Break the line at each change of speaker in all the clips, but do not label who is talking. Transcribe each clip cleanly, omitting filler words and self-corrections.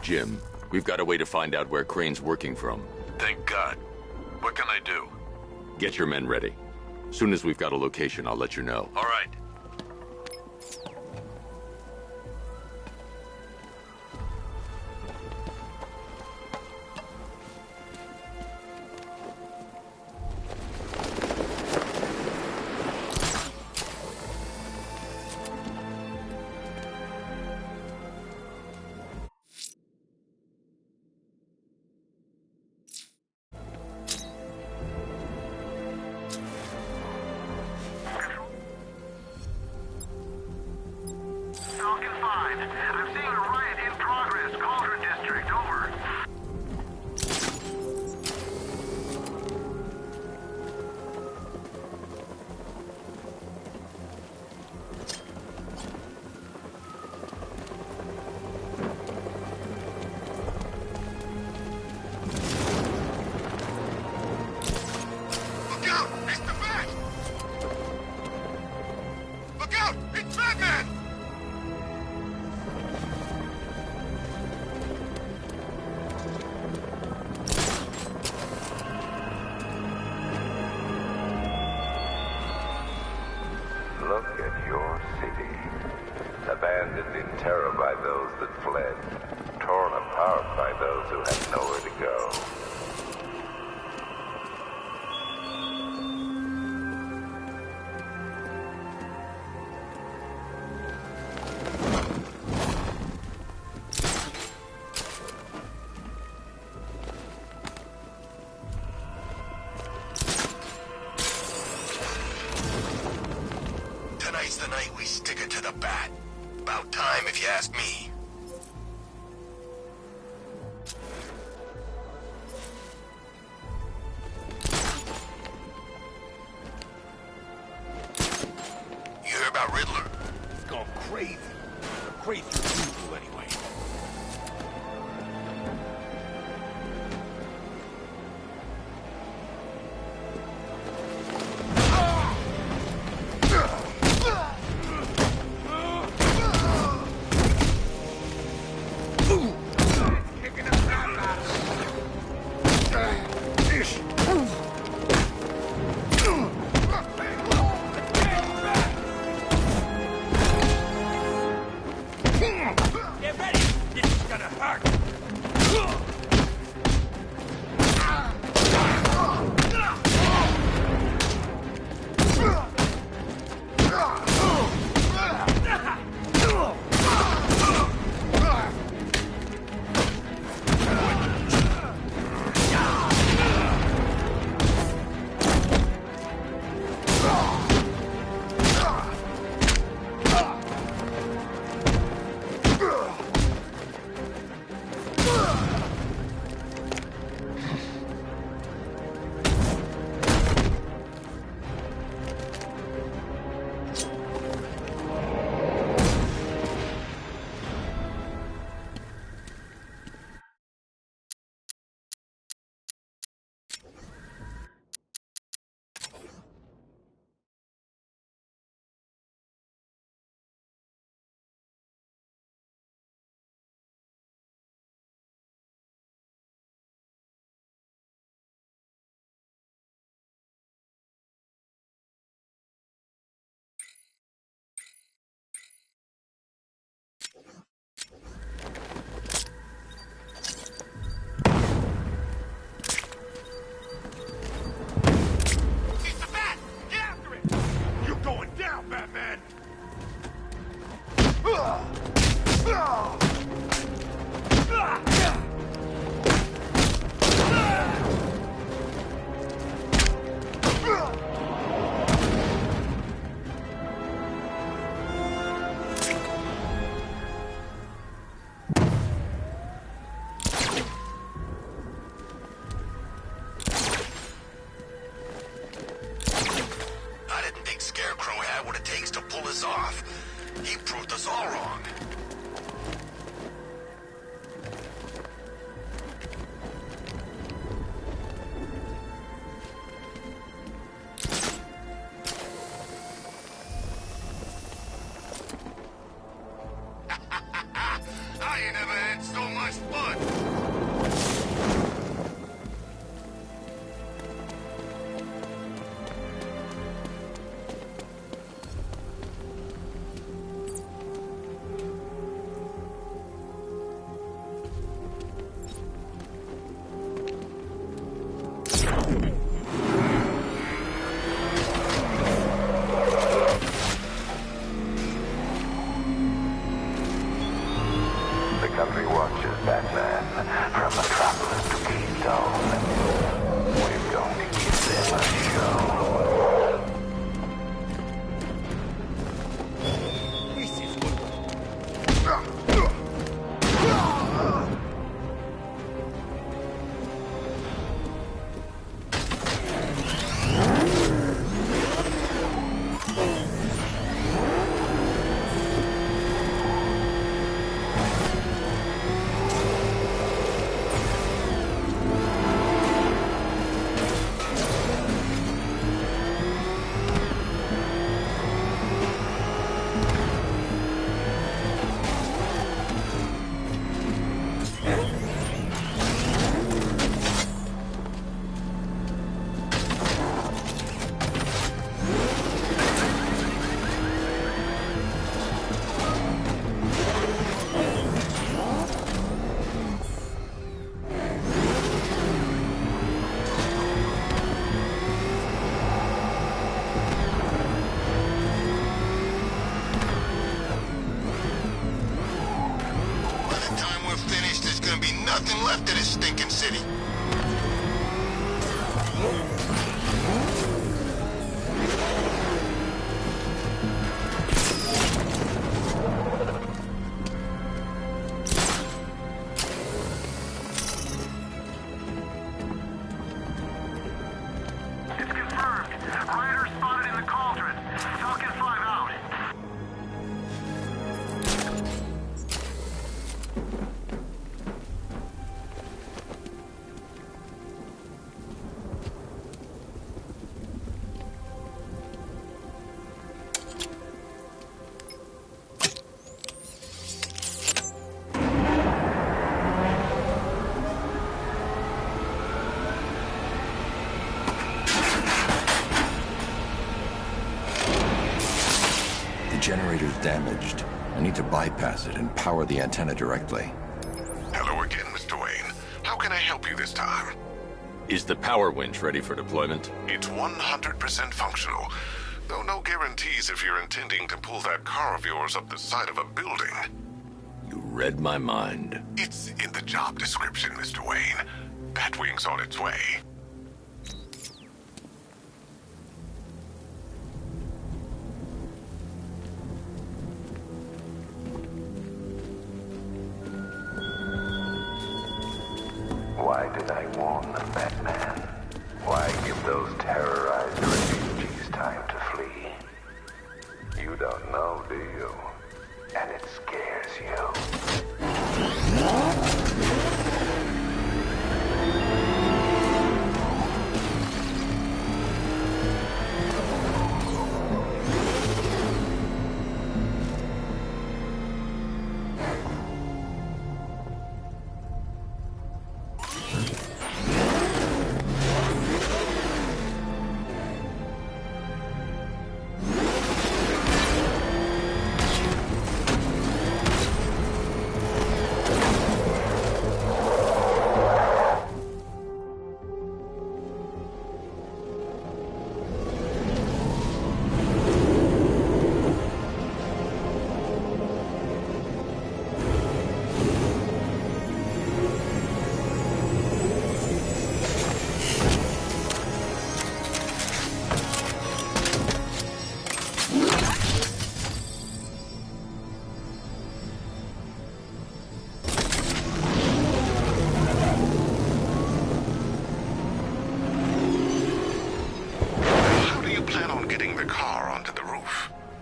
Jim. We've got a way to find out where Crane's working from.
Thank God. What can I do?
Get your men ready. Soon as we've got a location, I'll let you know.
All right.
Falcon 5. I'm seeing a riot in progress. Cauldron District, over.
Look out! It's the Bat! Look out! It's Batman!
Look at your city. Abandoned in terror by those that fled. Torn apart by those who had nowhere to go.
Tonight's the night we stick it to the Bat. About time, if you ask me. You hear about Riddler?
It's gone crazy. Crazy people, anyway. Get ready! This is gonna hurt!
It's the Bat! Get after it!
You're going down, Batman!
I didn't think Scarecrow had what it takes to pull this off. He proved us all wrong. I ain't never had so much fun. nothing left of this stinking city.
It's confirmed. Rioters spotted in the cauldron. Falcon 5 out.
The generator's damaged. I need to bypass it and power the antenna directly.
Hello again, Mr. Wayne. How can I help you this time?
Is the power winch ready for deployment?
It's 100% functional, though no guarantees if you're intending to pull that car of yours up the side of a building.
You read my mind.
It's in the job description, Mr. Wayne. Batwing's on its way.
Why did I warn them, Batman? Why give those terrorized refugees time to flee? You don't know, do you? And it scares you.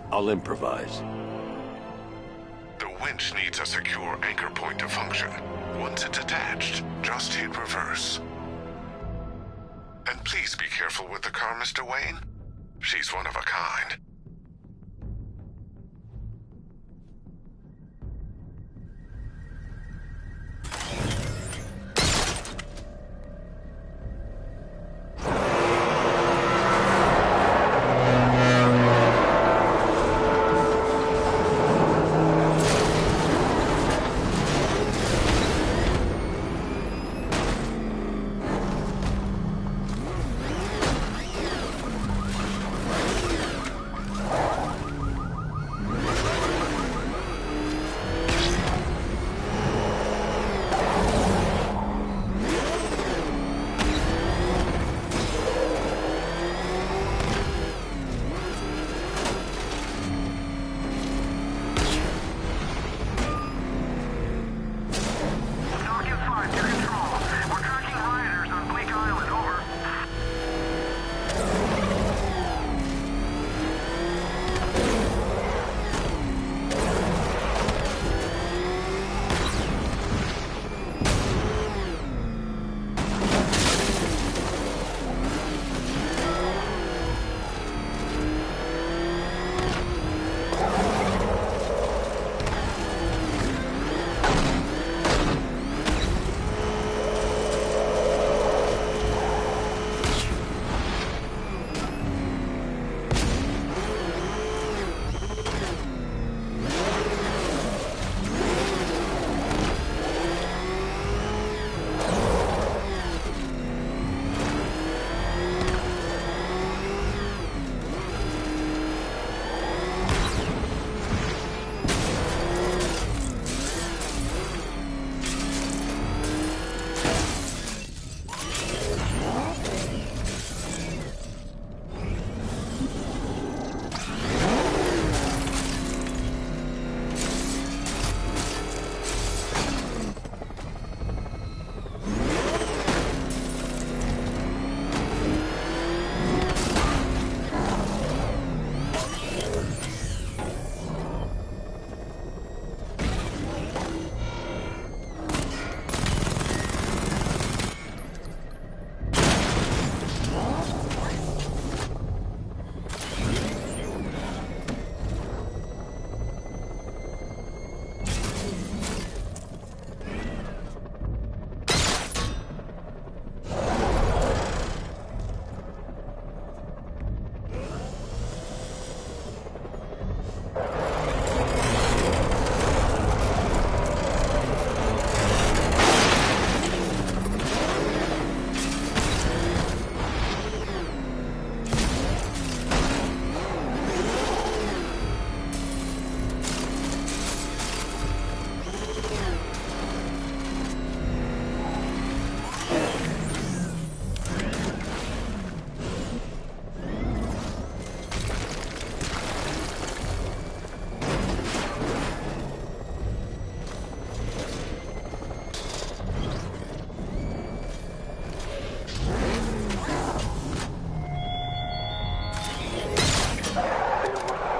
I'll improvise.
The winch needs a secure anchor point to function. Once it's attached, just hit reverse. And please be careful with the car, Mr. Wayne. She's one of a kind.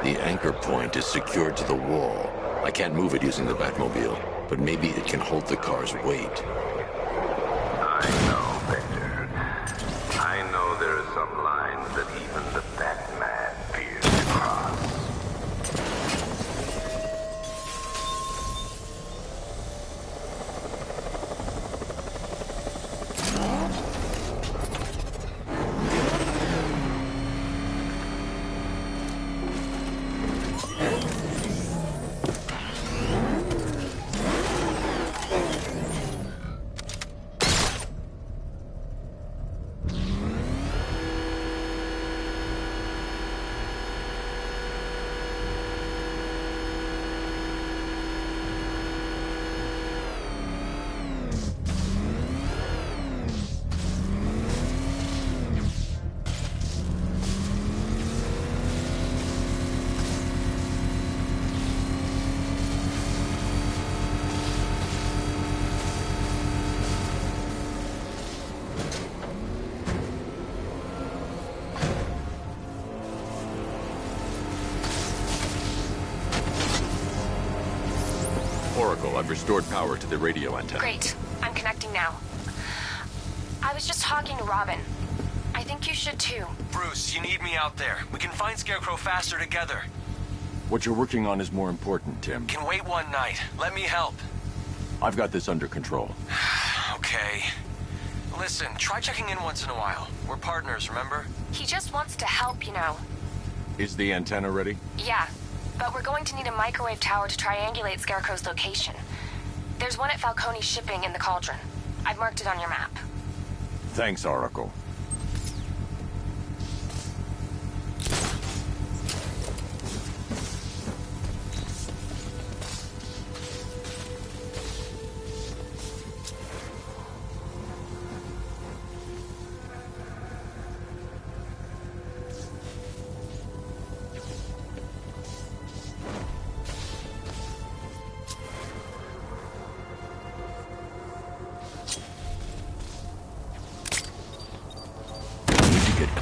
The anchor point is secured to the wall. I can't move it using the Batmobile, but maybe it can hold the car's weight.
I know, Victor. I know there are some lines that even the Batman fears to cross.
Oracle, I've restored power to the radio antenna.
Great. I'm connecting now. I was just talking to Robin. I think you should too.
Bruce, you need me out there. We can find Scarecrow faster together.
What you're working on is more important, Tim.
Can wait one night. Let me help.
I've got this under control.
Okay. Listen, try checking in once in a while. We're partners, remember?
He just wants to help, you know.
Is the antenna ready?
Yeah, but we're going to need a microwave tower to triangulate Scarecrow's location. There's one at Falcone's shipping in the Cauldron. I've marked it on your map.
Thanks, Oracle.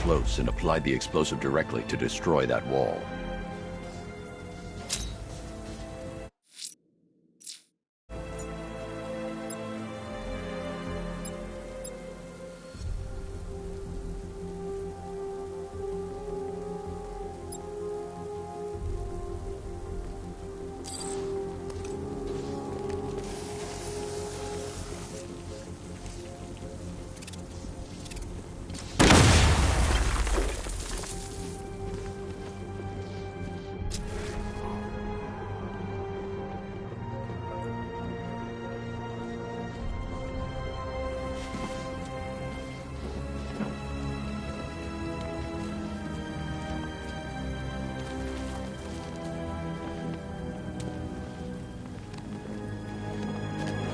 Close and apply the explosive directly to destroy that wall.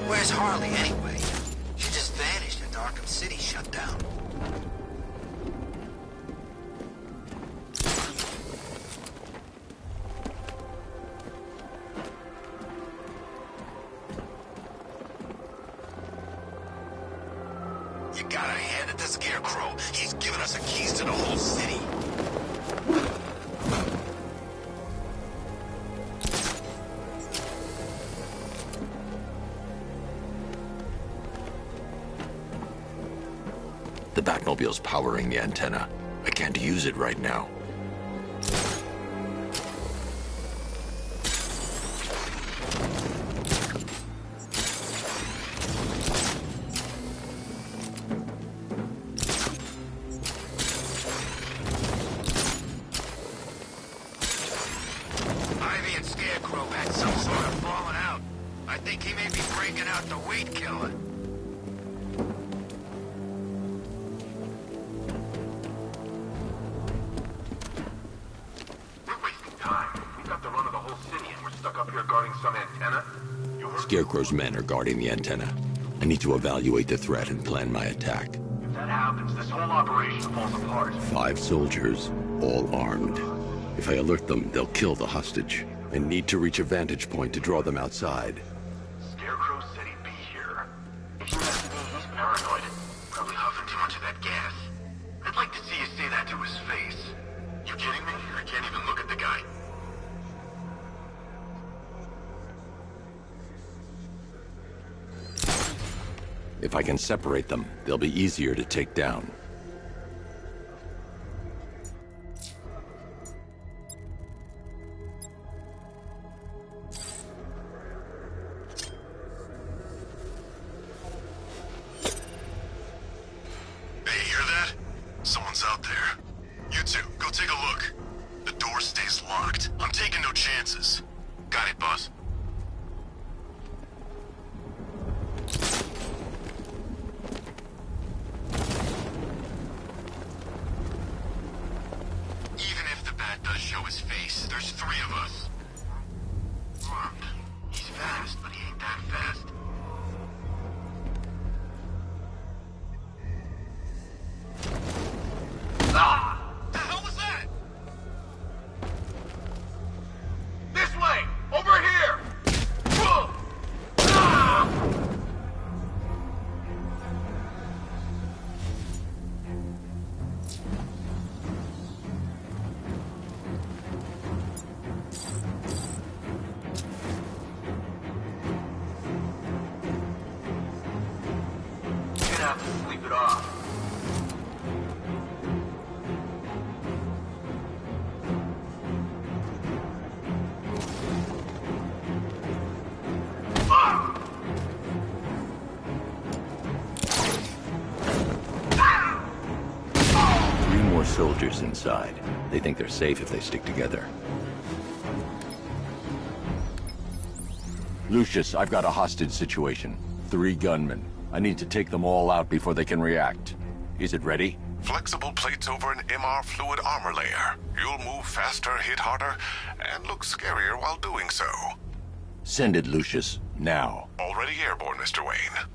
Where's Harley, anyway? She just vanished after Arkham City shut down. You gotta hand it to Scarecrow. He's given us the keys to the whole city.
The Batmobile's powering the antenna. I can't use it right now.
Ivy and Scarecrow had some sort of falling out. I think he may be breaking out the weed killer.
Scarecrow's men are guarding the antenna. I need to evaluate the threat and plan my attack.
If that happens, this whole operation falls apart.
5 soldiers, all armed. If I alert them, they'll kill the hostage. I need to reach a vantage point to draw them outside.
Scarecrow said he'd be here. If you ask me, he's paranoid. Probably huffing too much of that gas. I'd like to see you say that to his face. You kidding me? I can't even look at the guy.
If I can separate them, they'll be easier to take down.
Hey, hear that? Someone's out there. You two, go take a look. The door stays locked. I'm taking no chances. Got it, boss. Even if the bat does show his face, there's three of us. Armed. He's fast, but he ain't that fast. Ah! The hell was that? This way! Over here! Ah! You're gonna have to sleep it off.
Three more soldiers inside. They think they're safe if they stick together. Lucius, I've got a hostage situation. 3 gunmen. I need to take them all out before they can react. Is it ready?
Flexible plates over an MR fluid armor layer. You'll move faster, hit harder, and look scarier while doing so.
Send it, Lucius. Now.
Already airborne, Mr. Wayne.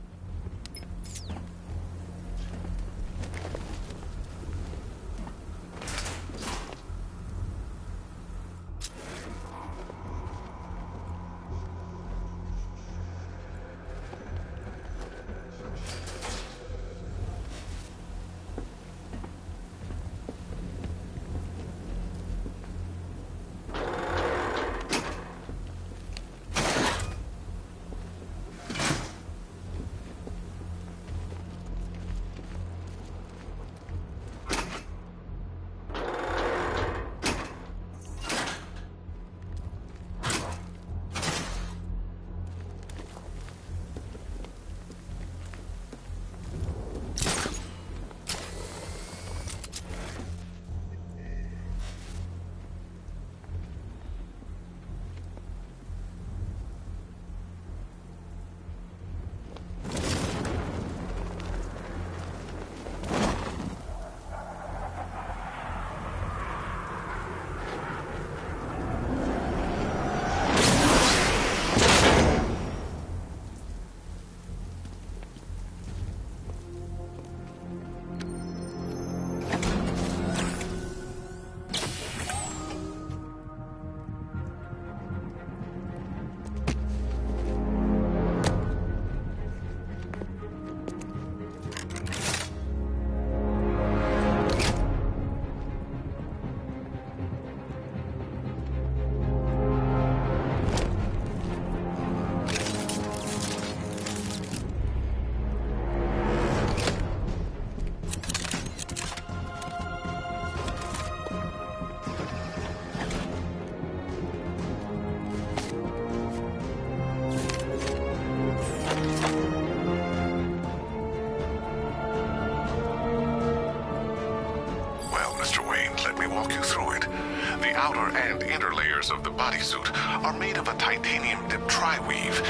Of the bodysuit are made of a titanium dip tri-weave.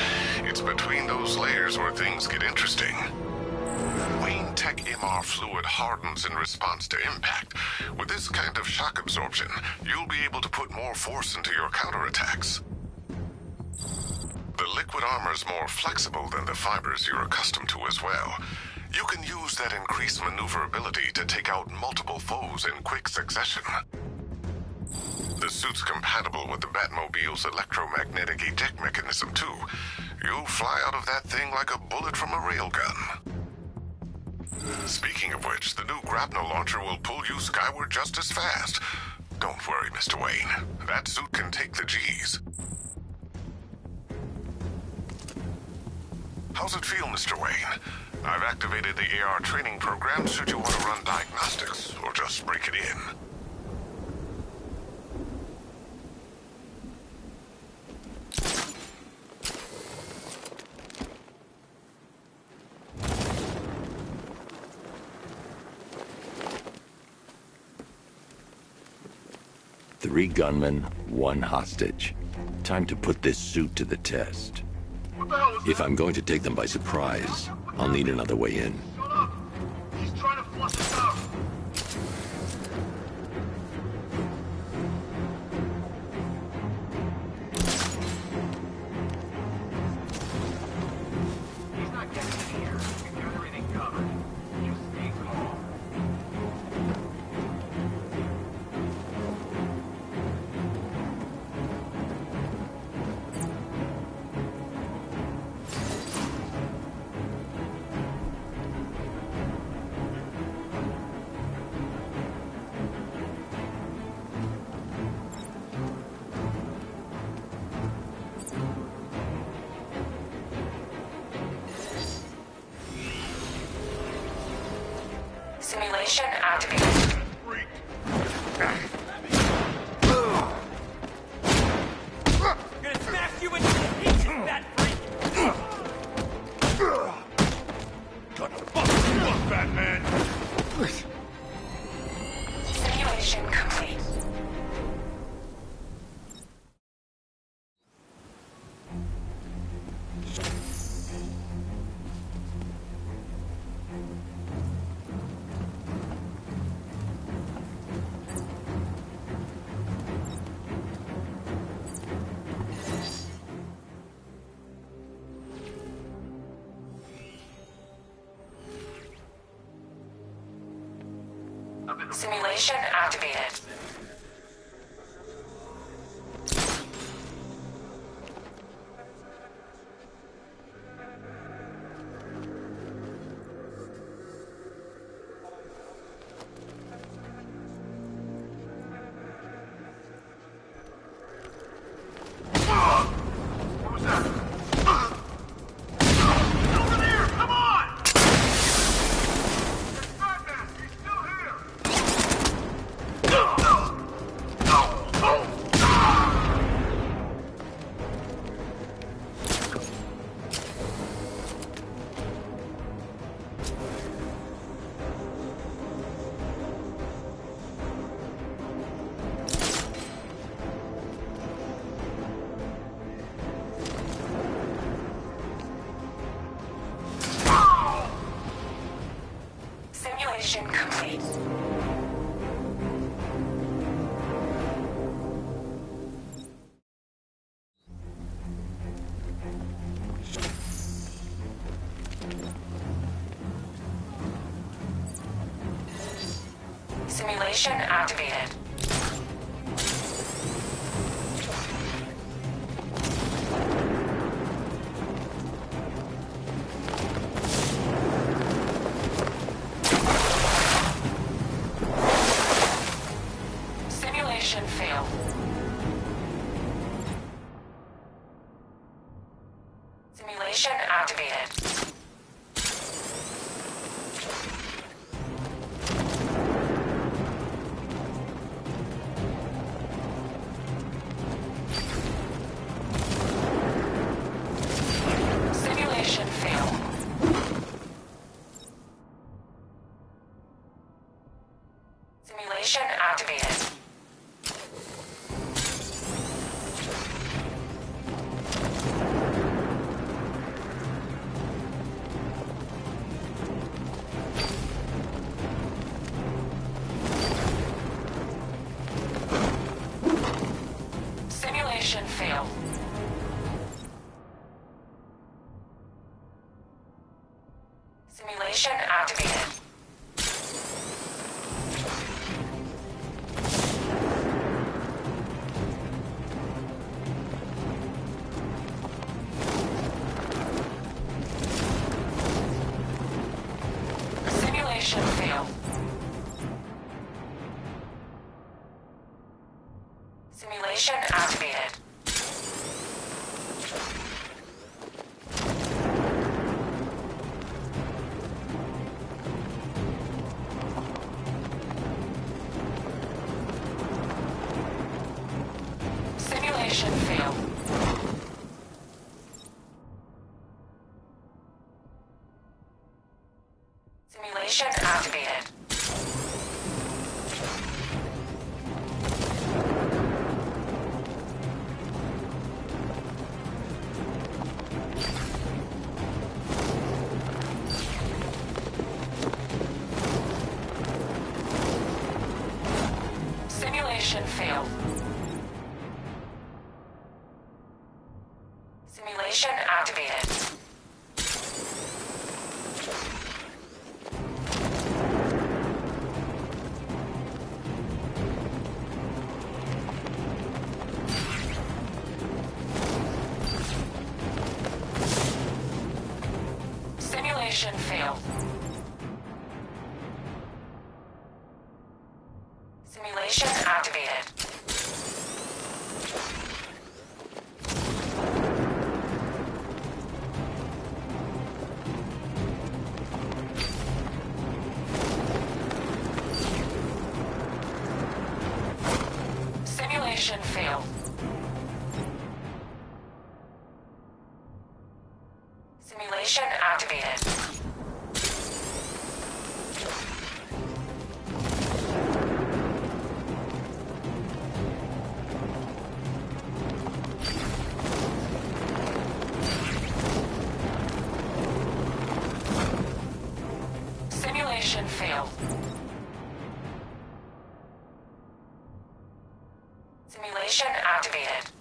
It's between those layers where things get interesting. Wayne Tech MR fluid hardens in response to impact. With this kind of shock absorption, you'll be able to put more force into your counterattacks. The liquid armor's more flexible than the fibers you're accustomed to as well. You can use that increased maneuverability to take out multiple foes in quick succession. The suit's compatible with the Batmobile's electromagnetic eject mechanism, too. You'll fly out of that thing like a bullet from a railgun. Speaking of which, the new grapnel launcher will pull you skyward just as fast. Don't worry, Mr. Wayne. That suit can take the G's. How's it feel, Mr. Wayne? I've activated the AR training program should you want to run diagnostics, or just break it in.
Three gunmen, one hostage. Time to put this suit to the test.
If I'm going to take them by surprise, I'll need another way in.
Shut up! He's trying to flush us out! He's not getting in here. We've got everything covered. Just stay calm.
Simulation activated.
Gonna smash you into the pieces, that freak!
Gonna fuck you up, Batman!
Simulation complete. Simulation activated.
What was that? Over there! Come on! It's Batman! He's still here!
Simulation complete. Simulation activated. Simulation failed. Simulation activated. Simulation failed. Simulation activated. Simulation failed. Simulation activated. Simulation failed. Simulation activated. Simulation failed. Simulation activated. Simulation failed. Simulation activated. Simulation failed. Simulation activated. Simulation failed. Simulation activated. Simulation failed. Simulation activated.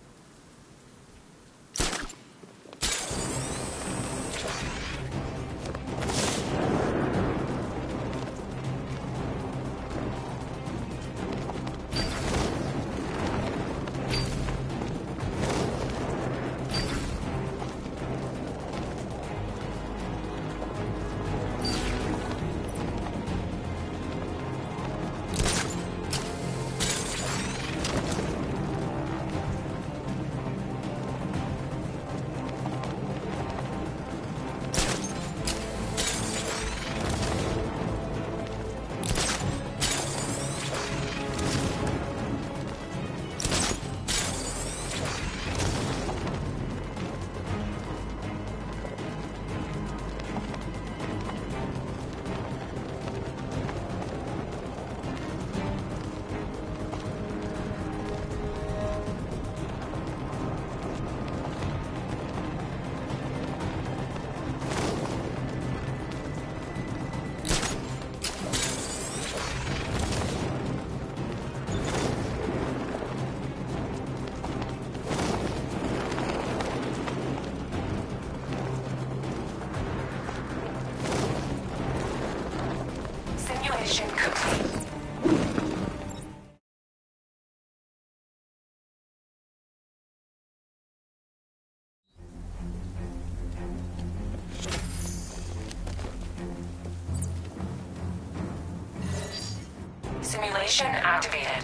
Simulation complete. Simulation activated.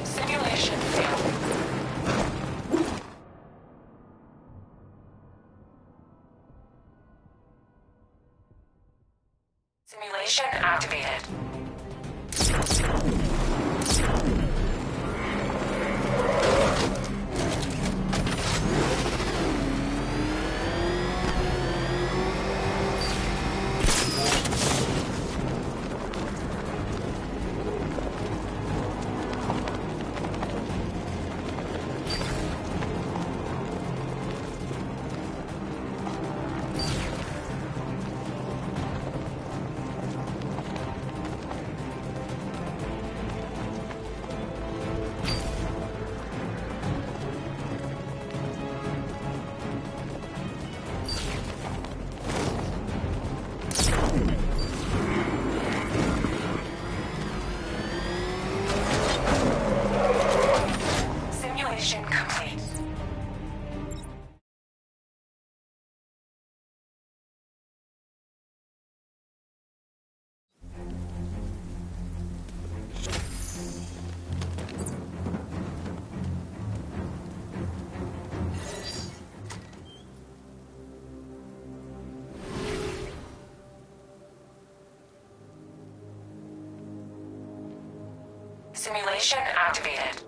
Simulation failed. Simulation activated. Simulation activated.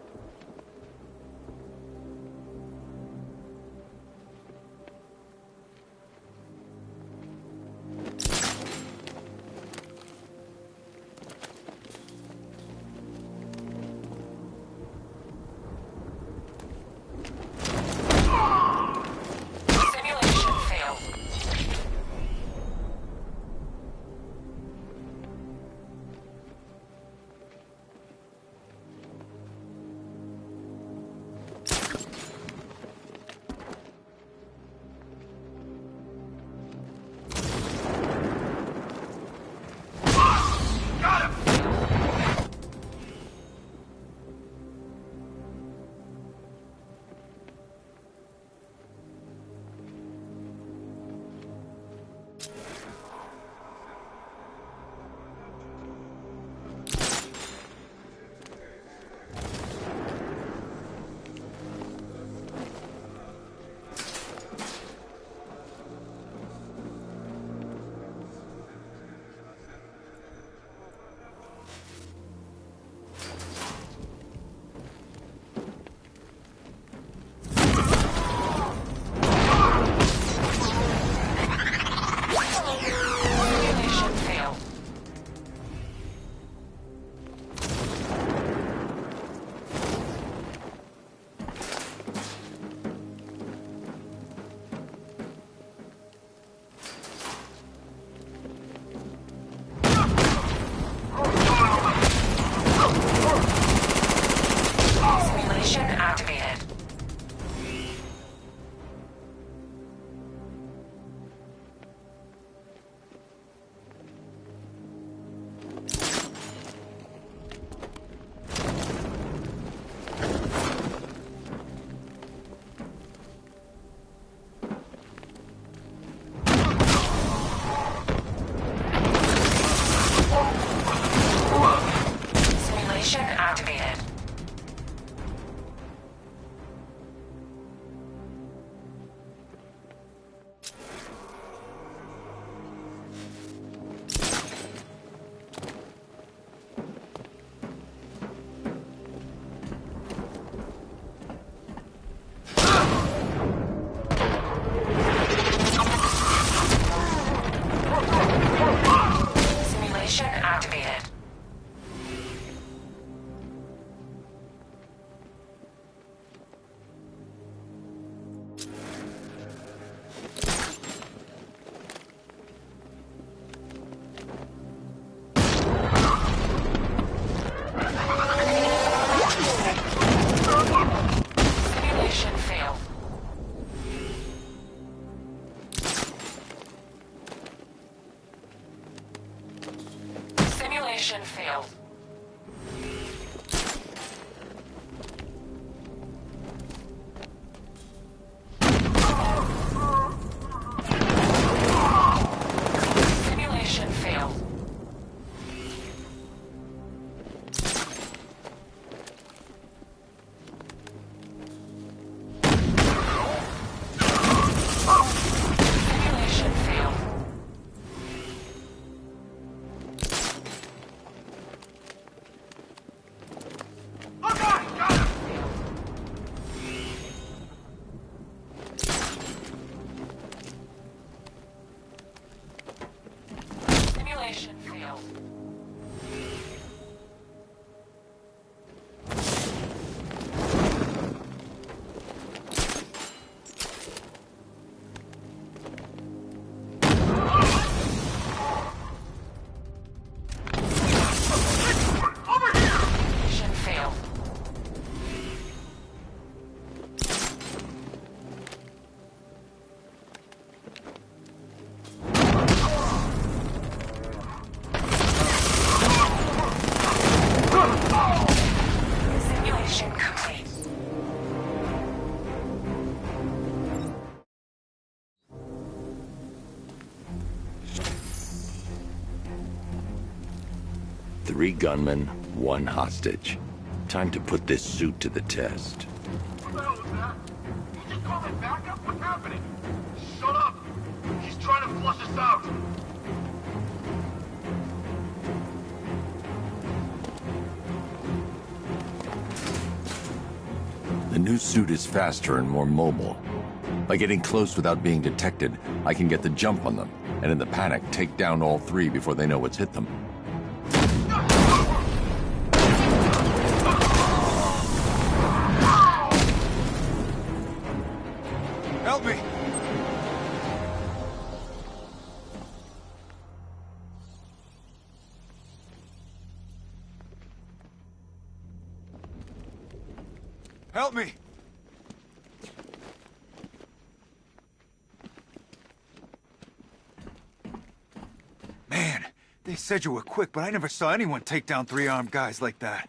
Simulation failed. Mission failed. Simulation failed. Simulation failed. Simulation failed. Mission failed. Simulation complete.
Three gunmen, one hostage. Time to put this suit to the test.
What the hell was that? You just called it backup? What's happening? Shut up! He's trying to flush us out!
The new suit is faster and more mobile. By getting close without being detected, I can get the jump on them, and in the panic, take down all three before they know what's hit them.
Help me! Help me! Man, they said you were quick, but I never saw anyone take down 3 armed guys like that.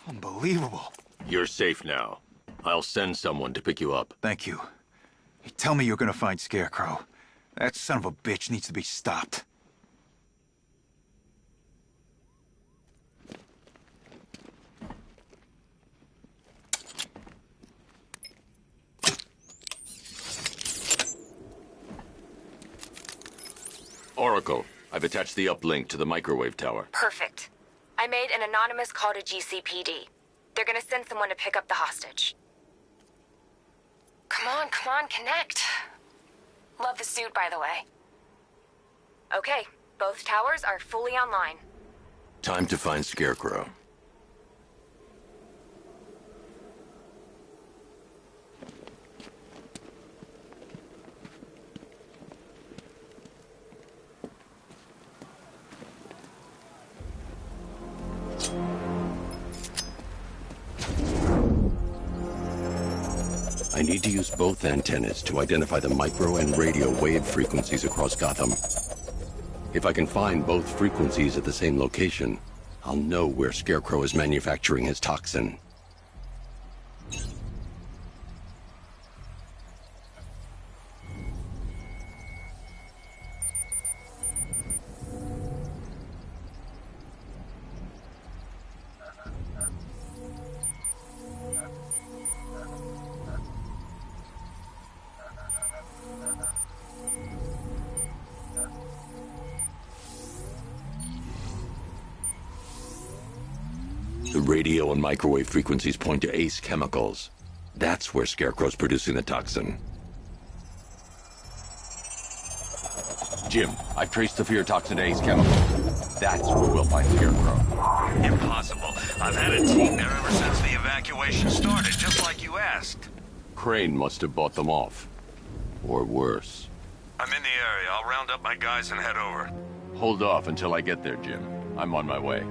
Unbelievable.
You're safe now. I'll send someone to pick you up.
Thank you. Hey, tell me you're gonna find Scarecrow. That son of a bitch needs to be stopped.
Oracle, I've attached the uplink to the microwave tower.
Perfect. I made an anonymous call to GCPD. They're gonna send someone to pick up the hostage. Come on, connect. Love the suit, by the way. Okay, both towers are fully online.
Time to find Scarecrow.
I need to use both antennas to identify the micro and radio wave frequencies across Gotham. If I can find both frequencies at the same location, I'll know where Scarecrow is manufacturing his toxin. The radio and microwave frequencies point to Ace Chemicals. That's where Scarecrow's producing the toxin. Jim, I've traced the fear toxin to Ace Chemicals. That's where we'll find Scarecrow.
Impossible. I've had a team there ever since the evacuation started, just like you asked.
Crane must have bought them off. Or worse.
I'm in the area. I'll round up my guys and head over.
Hold off until I get there, Jim. I'm on my way.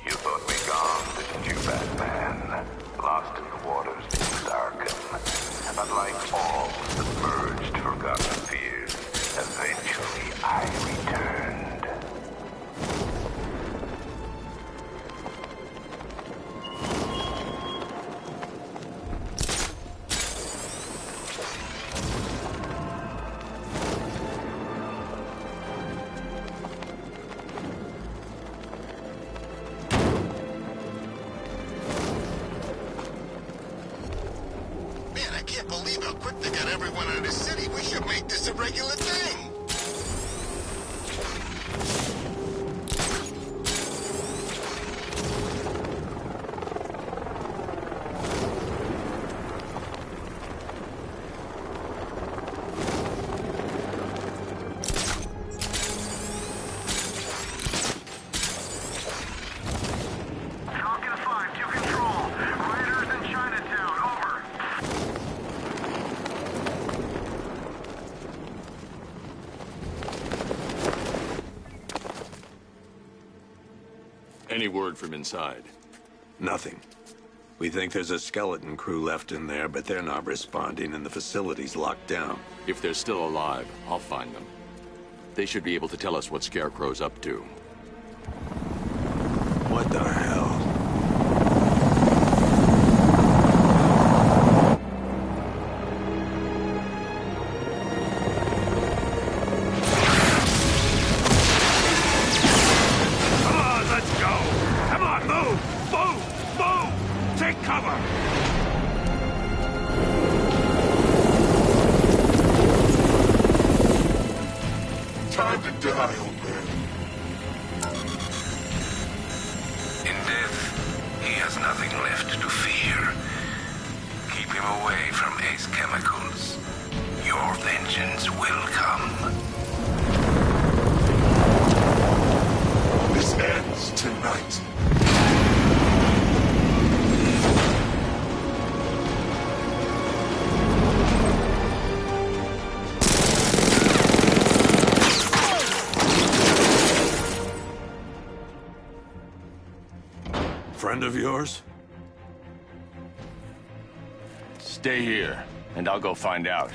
You thought me gone, didn't you, Batman? Lost in the waters beneath Arkham. But like all submerged, forgotten fears, eventually I returned.
Man, I can't believe how quick they got everyone out of the city. We should make this a regular thing.
Falcon 5 to control. Raiders in Chinatown, over.
Any word from inside?
Nothing. We think there's a skeleton crew left in there, but they're not responding and the facility's locked down.
If they're still alive, I'll find them. They should be able to tell us what Scarecrow's up to.
What the hell?
Come on, let's go! Come on, move! Move! Move! Take cover! time to die, old man.
In death, he has nothing left to fear. Keep him away from Ace Chemicals. Your vengeance will come.
This ends tonight.
Friend of yours?
Stay here, and I'll go find out.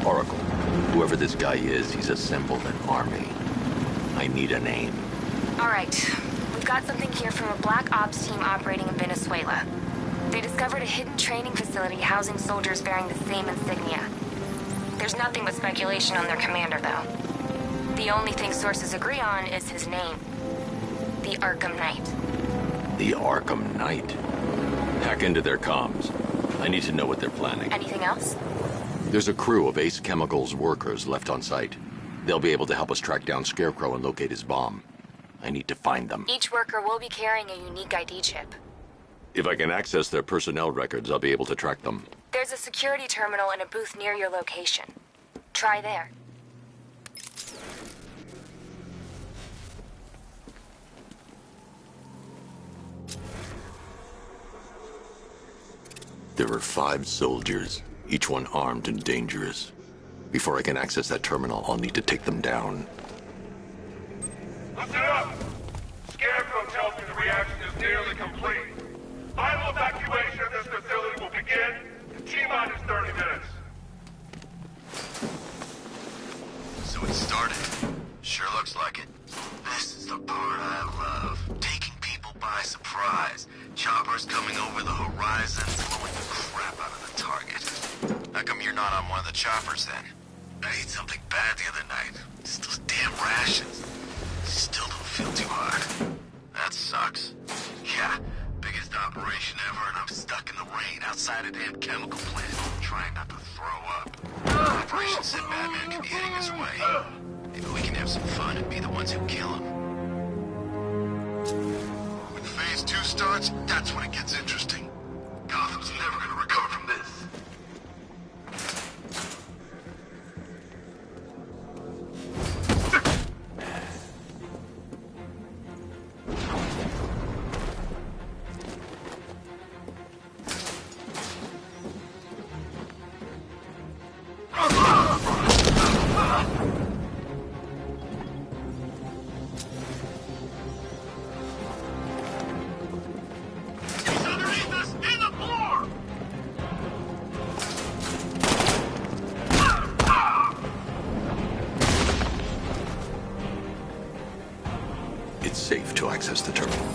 Oracle, whoever this guy is, he's assembled an army. I need a name.
All right. We've got something here from a Black Ops team operating in Venezuela. They discovered a hidden training facility housing soldiers bearing the same insignia. There's nothing but speculation on their commander, though. The only thing sources agree on is his name. The Arkham Knight.
The Arkham Knight? Hack into their comms. I need to know what they're planning.
Anything else?
There's a crew of Ace Chemicals workers left on site. They'll be able to help us track down Scarecrow and locate his bomb. I need to find them.
Each worker will be carrying a unique ID chip.
If I can access their personnel records, I'll be able to track them.
There's a security terminal in a booth near your location. Try there.
There are 5 soldiers, each one armed and dangerous. Before I can access that terminal, I'll need to take them down.
Listen up! Scarecrow tells me the reaction is nearly complete. Final evacuation of this facility will begin. T-minus 30 minutes.
So it started. Sure looks like it. This is the part I love. Taking people by surprise. Choppers coming over the horizon, blowing the crap out of the target. How come you're not on one of the choppers then? I ate something bad the other night. It's those damn rations. Still don't feel too hot. That sucks. Yeah, biggest operation ever, and I'm stuck in the rain outside a damn chemical plant, trying not to throw up. Operation said Batman could be heading his way. Maybe we can have some fun and be the ones who kill him. When Phase 2 starts, that's when it gets interesting. Gotham's never gonna recover from this.
It's safe to access the terminal.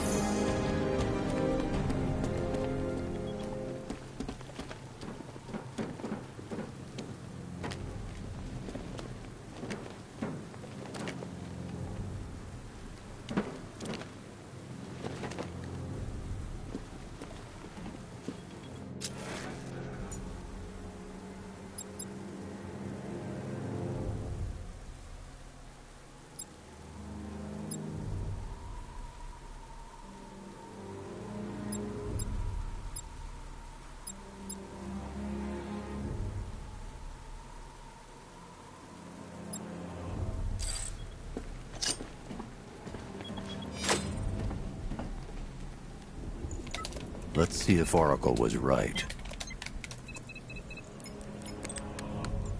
Let's see if Oracle was right.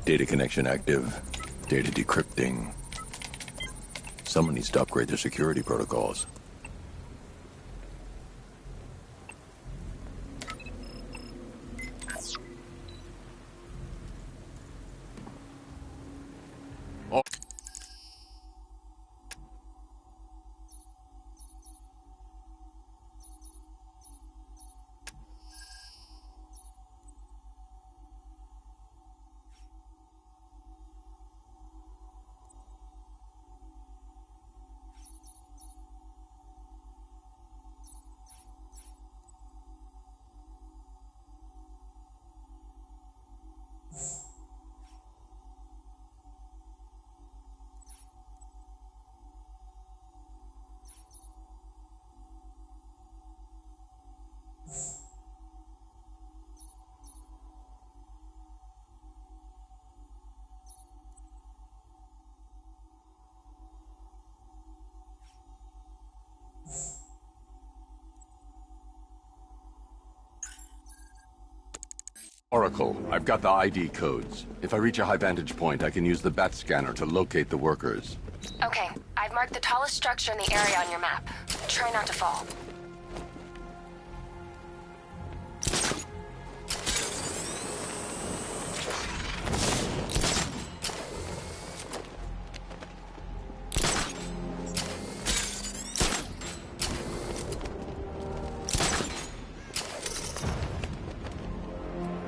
Data connection active. Data decrypting. Someone needs to upgrade their security protocols. Oracle, I've got the ID codes. If I reach a high vantage point, I can use the bat scanner to locate the workers.
Okay, I've marked the tallest structure in the area on your map. Try not to fall.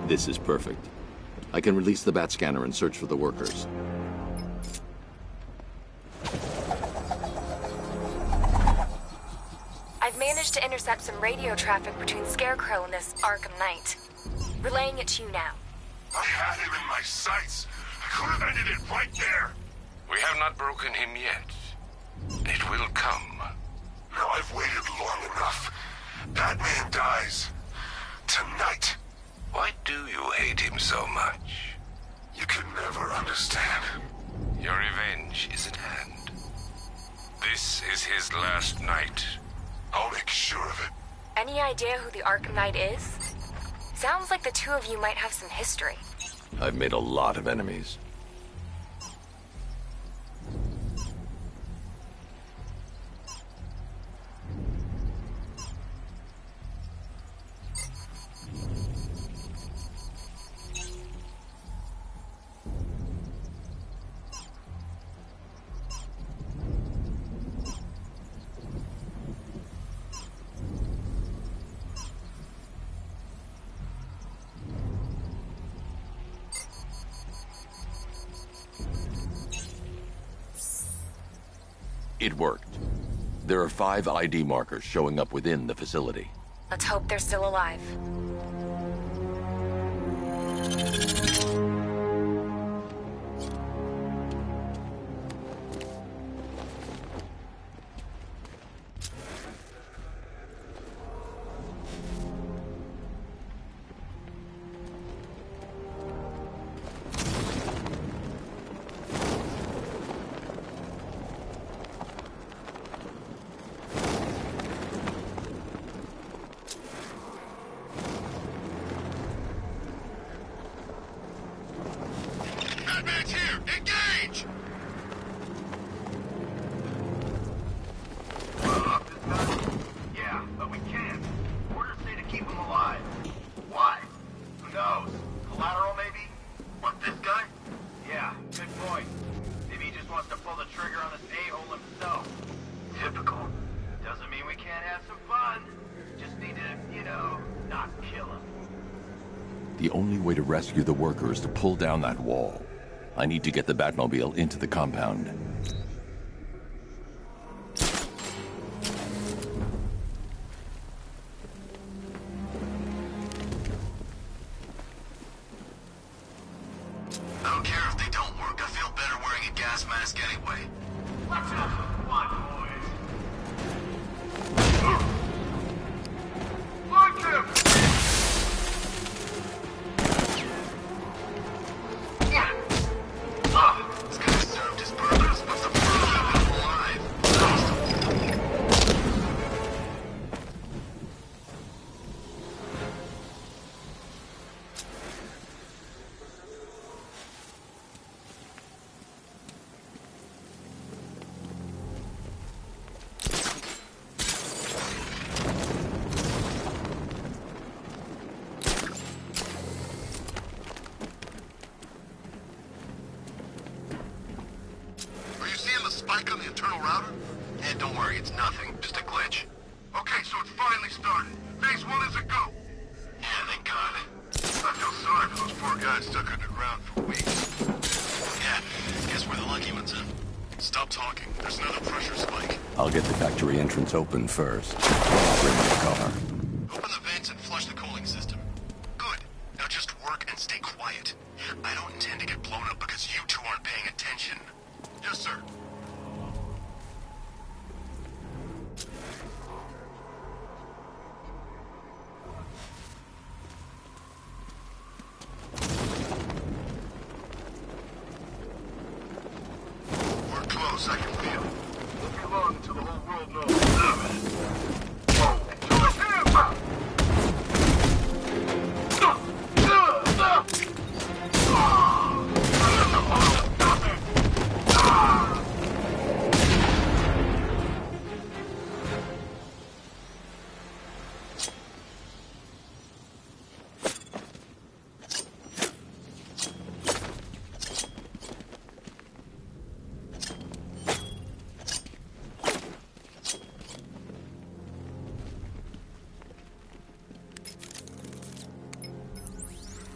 This is perfect. I can release the bat scanner and search for the workers.
I've managed to intercept some radio traffic between Scarecrow and this Arkham Knight. Relaying it to you now.
I had him in my sights. I could have ended it right there.
We have not broken him yet. It will come.
Now I've waited long enough. Batman dies. Tonight.
Why do you hate him so much?
You can never understand.
Your revenge is at hand. This is his last night.
I'll make sure of it.
Any idea who the Arkham Knight is? Sounds like the two of you might have some history.
I've made a lot of enemies. It worked. There are 5 ID markers showing up within the facility.
Let's hope they're still alive.
Batman's here! Engage!
Yeah, but we can't. Orders say to keep him alive. Why? Who knows? Collateral, maybe? What, this guy? Yeah, good point. Maybe he just wants to pull the trigger on this a-hole himself. Typical. Doesn't mean we can't have some fun. Just need to, not kill him.
The only way to rescue the worker is to pull down that wall. I need to get the Batmobile into the compound.
I don't care if they don't work. I feel better wearing a gas mask anyway. Let's have some fun, boys. Launch him! This guy served his purpose. What's the point of him alive?
Are you seeing the spike on the internal router?
Yeah, don't worry, it's nothing. Just a glitch.
Okay, so it's finally started. Phase 1 is a go.
Yeah, thank God.
I feel sorry for those poor guys stuck underground for weeks.
Yeah, guess we're the lucky ones, huh?
Stop talking. There's another pressure spike.
I'll get the factory entrance open first. I'll bring my car.
Open the vents and flush the cooling system. Good. Now just work and stay quiet. I don't intend to get blown up because you two aren't paying attention. Yes, sir. We're close, I can feel. Won't be long until the whole world knows. Whoa! Shoot him!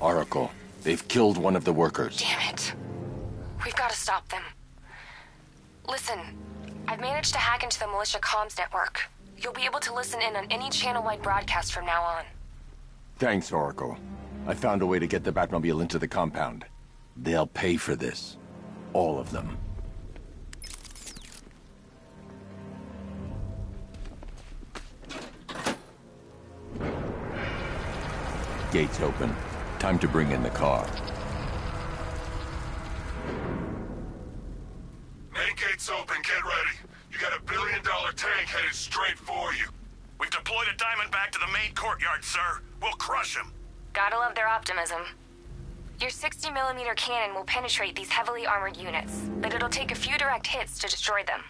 Oracle, they've killed one of the workers.
Damn it. We've got to stop them. Listen, I've managed to hack into the militia comms network. You'll be able to listen in on any channel-wide broadcast from now on.
Thanks, Oracle. I found a way to get the Batmobile into the compound. They'll pay for this. All of them. Gates open. Time to bring in the car.
Main gate's open, get ready. You got $1 billion tank headed straight for you.
We've deployed a Diamondback to the main courtyard, sir. We'll crush him.
Gotta love their optimism. Your 60mm cannon will penetrate these heavily armored units, but it'll take a few direct hits to destroy them.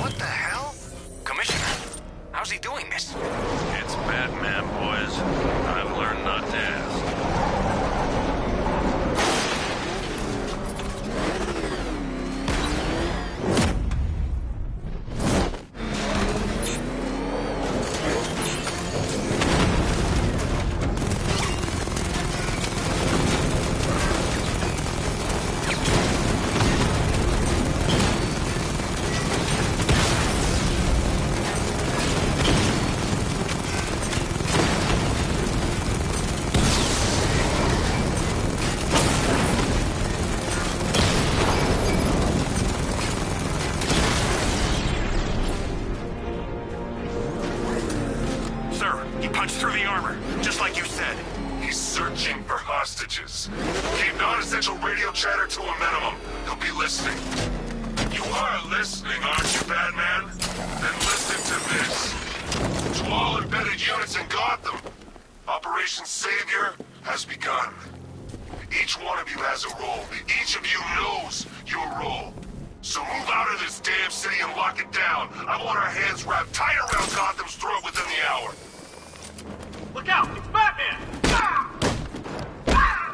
What the hell? Commissioner, how's he doing this?
It's Batman, boys. I've learned not to ask.
Sir, he punched through the armor, just like you said.
He's searching for hostages. Keep non-essential radio chatter to a minimum. He'll be listening. You are listening, aren't you, Batman? Then listen to this. To all embedded units in Gotham, Operation Savior has begun. Each one of you has a role. Each of you knows your role. So move out of this damn city and lock it down. I want our hands wrapped tight around Gotham's throat within the hour.
Look out! It's Batman! Ah! Ah!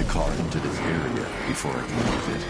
car into this area before I can use it.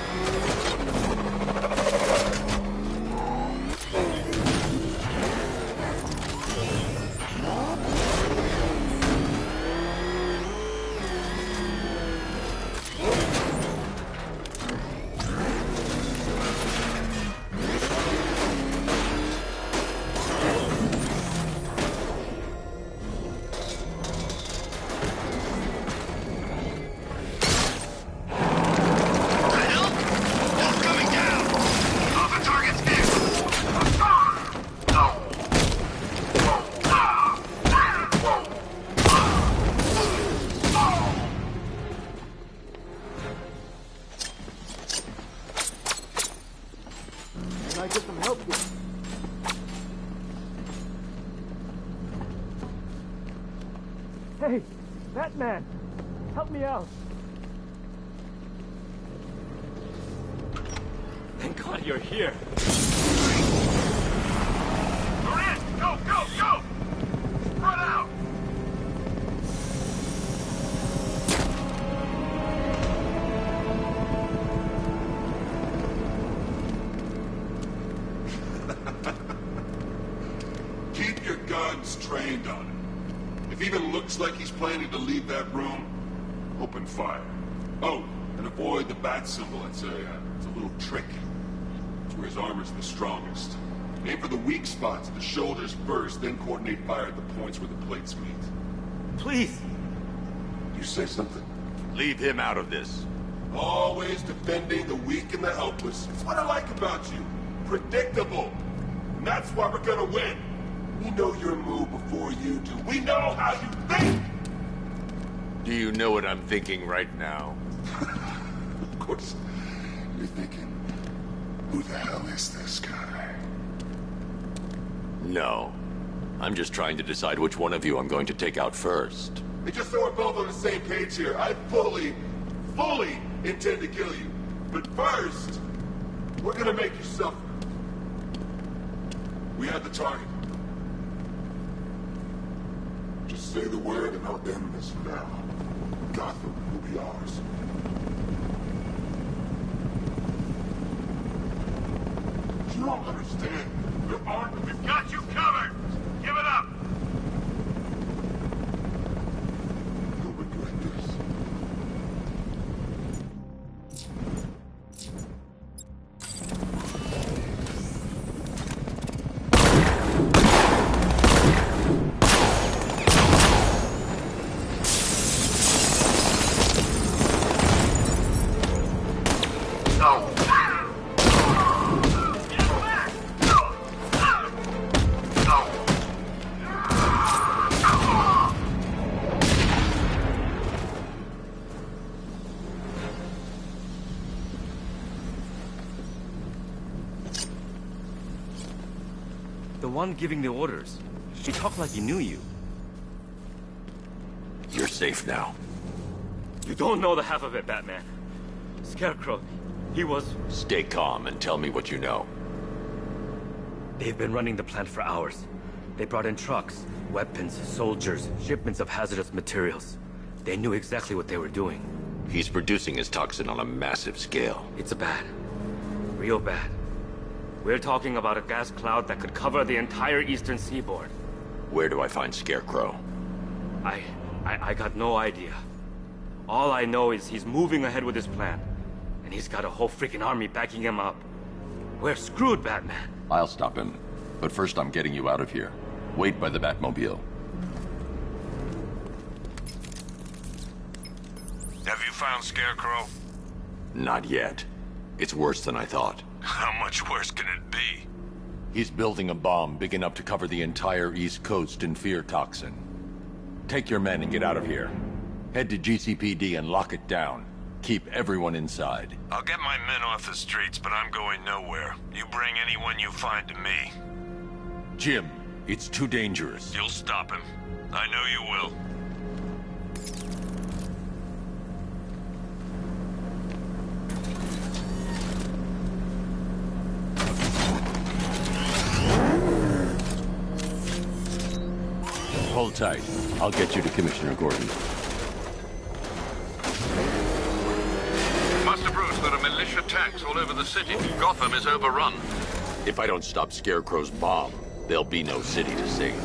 Hey, Batman! Help me out! Thank God you're here.
Durant, go, go, go! Run out!
Keep your guns trained on him. If he even looks like he's planning to leave that room, open fire. Oh, and avoid the bat symbol. It's a little trick. It's where his armor's the strongest. Aim for the weak spots at the shoulders first, then coordinate fire at the points where the plates meet.
Please!
You say something?
Leave him out of this.
Always defending the weak and the helpless. It's what I like about you. Predictable. And that's why we're gonna win. We know your move before you do. We know how you think!
Do you know what I'm thinking right now?
Of course. You're thinking, who the hell is this guy?
No. I'm just trying to decide which one of you I'm going to take out first.
Hey, just so we're both on the same page here, I fully intend to kill you. But first, we're gonna make you suffer. We have the target. Just say the word and I'll end this now. Gotham will be ours. You don't understand. You're armed. We've got you covered. Give it up. You'll regret this.
The one giving the orders. He talked like he knew you.
You're safe now.
You don't know the half of it, Batman. Scarecrow, he was...
Stay calm and tell me what you know.
They've been running the plant for hours. They brought in trucks, weapons, soldiers, shipments of hazardous materials. They knew exactly what they were doing.
He's producing his toxin on a massive scale.
It's bad. Real bad. We're talking about a gas cloud that could cover the entire eastern seaboard.
Where do I find Scarecrow?
I got no idea. All I know is he's moving ahead with his plan. And he's got a whole freaking army backing him up. We're screwed, Batman.
I'll stop him. But first I'm getting you out of here. Wait by the Batmobile.
Have you found Scarecrow?
Not yet. It's worse than I thought.
How much worse can it be?
He's building a bomb big enough to cover the entire East Coast in fear toxin. Take your men and get out of here. Head to GCPD and lock it down. Keep everyone inside.
I'll get my men off the streets, but I'm going nowhere. You bring anyone you find to me.
Jim, it's too dangerous.
You'll stop him. I know you will.
Hold tight. I'll get you to Commissioner Gordon.
Master Bruce, there are militia tanks all over the city. Gotham is overrun.
If I don't stop Scarecrow's bomb, there'll be no city to save.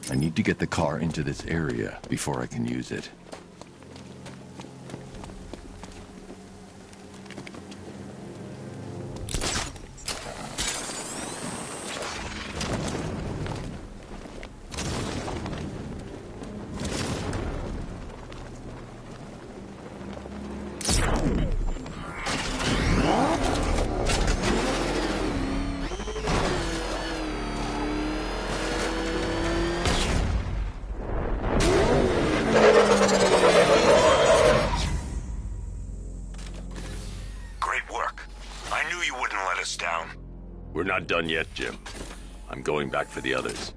I need to get the car into this area before I can use it. not done yet, Jim. I'm going back for the others.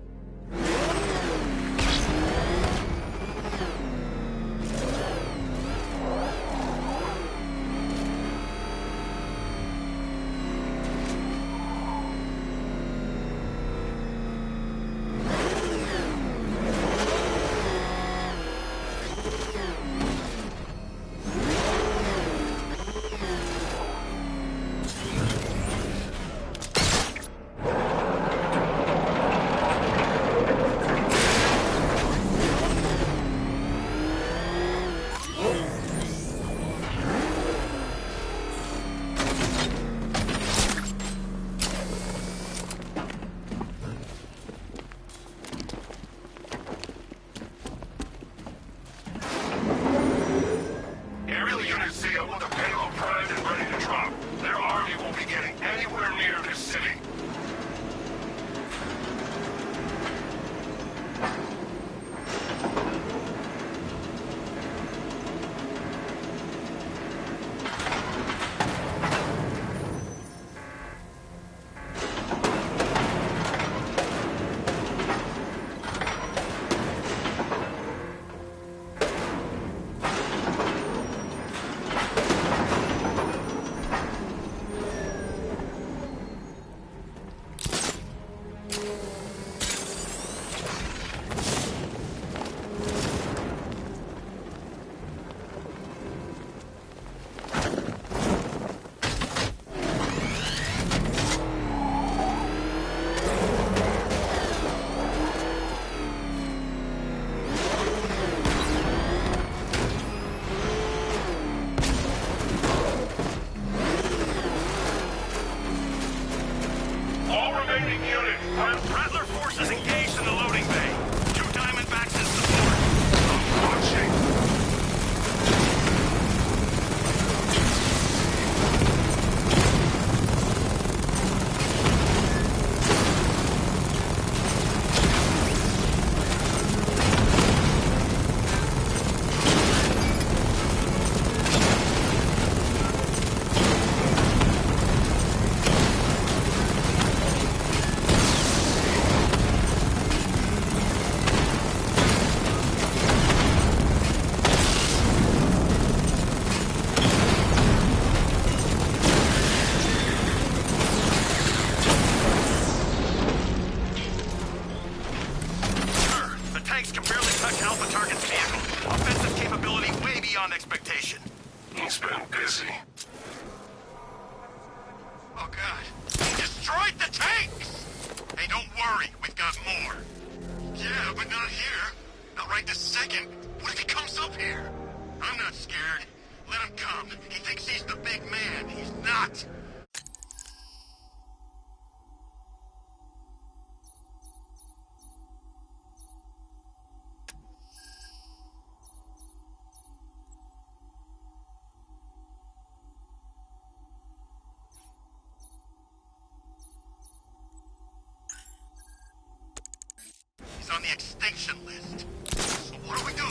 He's on the extinction list. So what do?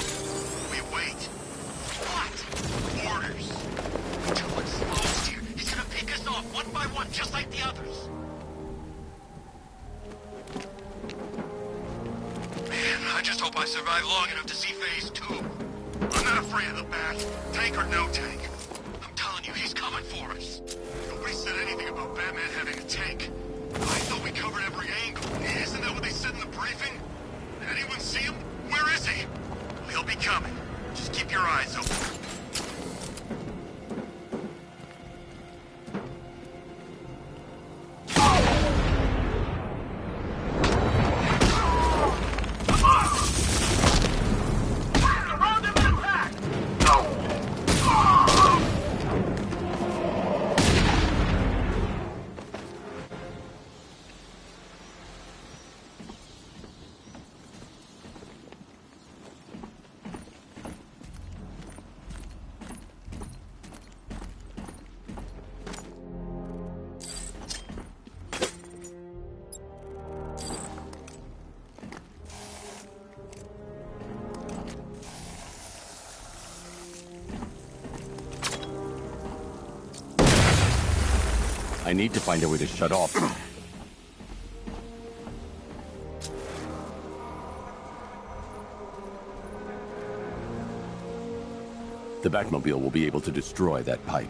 We wait. What? Orders. Too exposed here. He's gonna pick us off one by one, just like the others. Man, I just hope I survive long enough to see Phase 2. I'm not afraid of the bat, tank or no tank. I'm telling you, he's coming for us. Nobody said anything about Batman having a tank. I thought we covered every angle. Isn't that what they said in the briefing? Did anyone see him? Where is he? He'll be coming. Just keep your eyes open.
I need to find a way to shut off. The Batmobile will be able to destroy that pipe.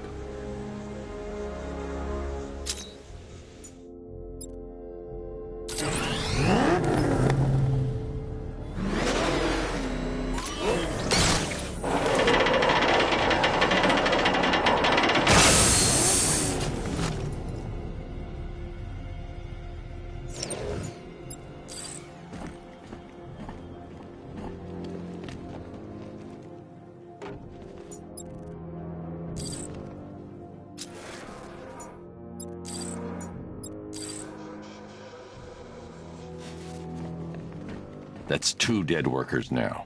That's 2 dead workers now.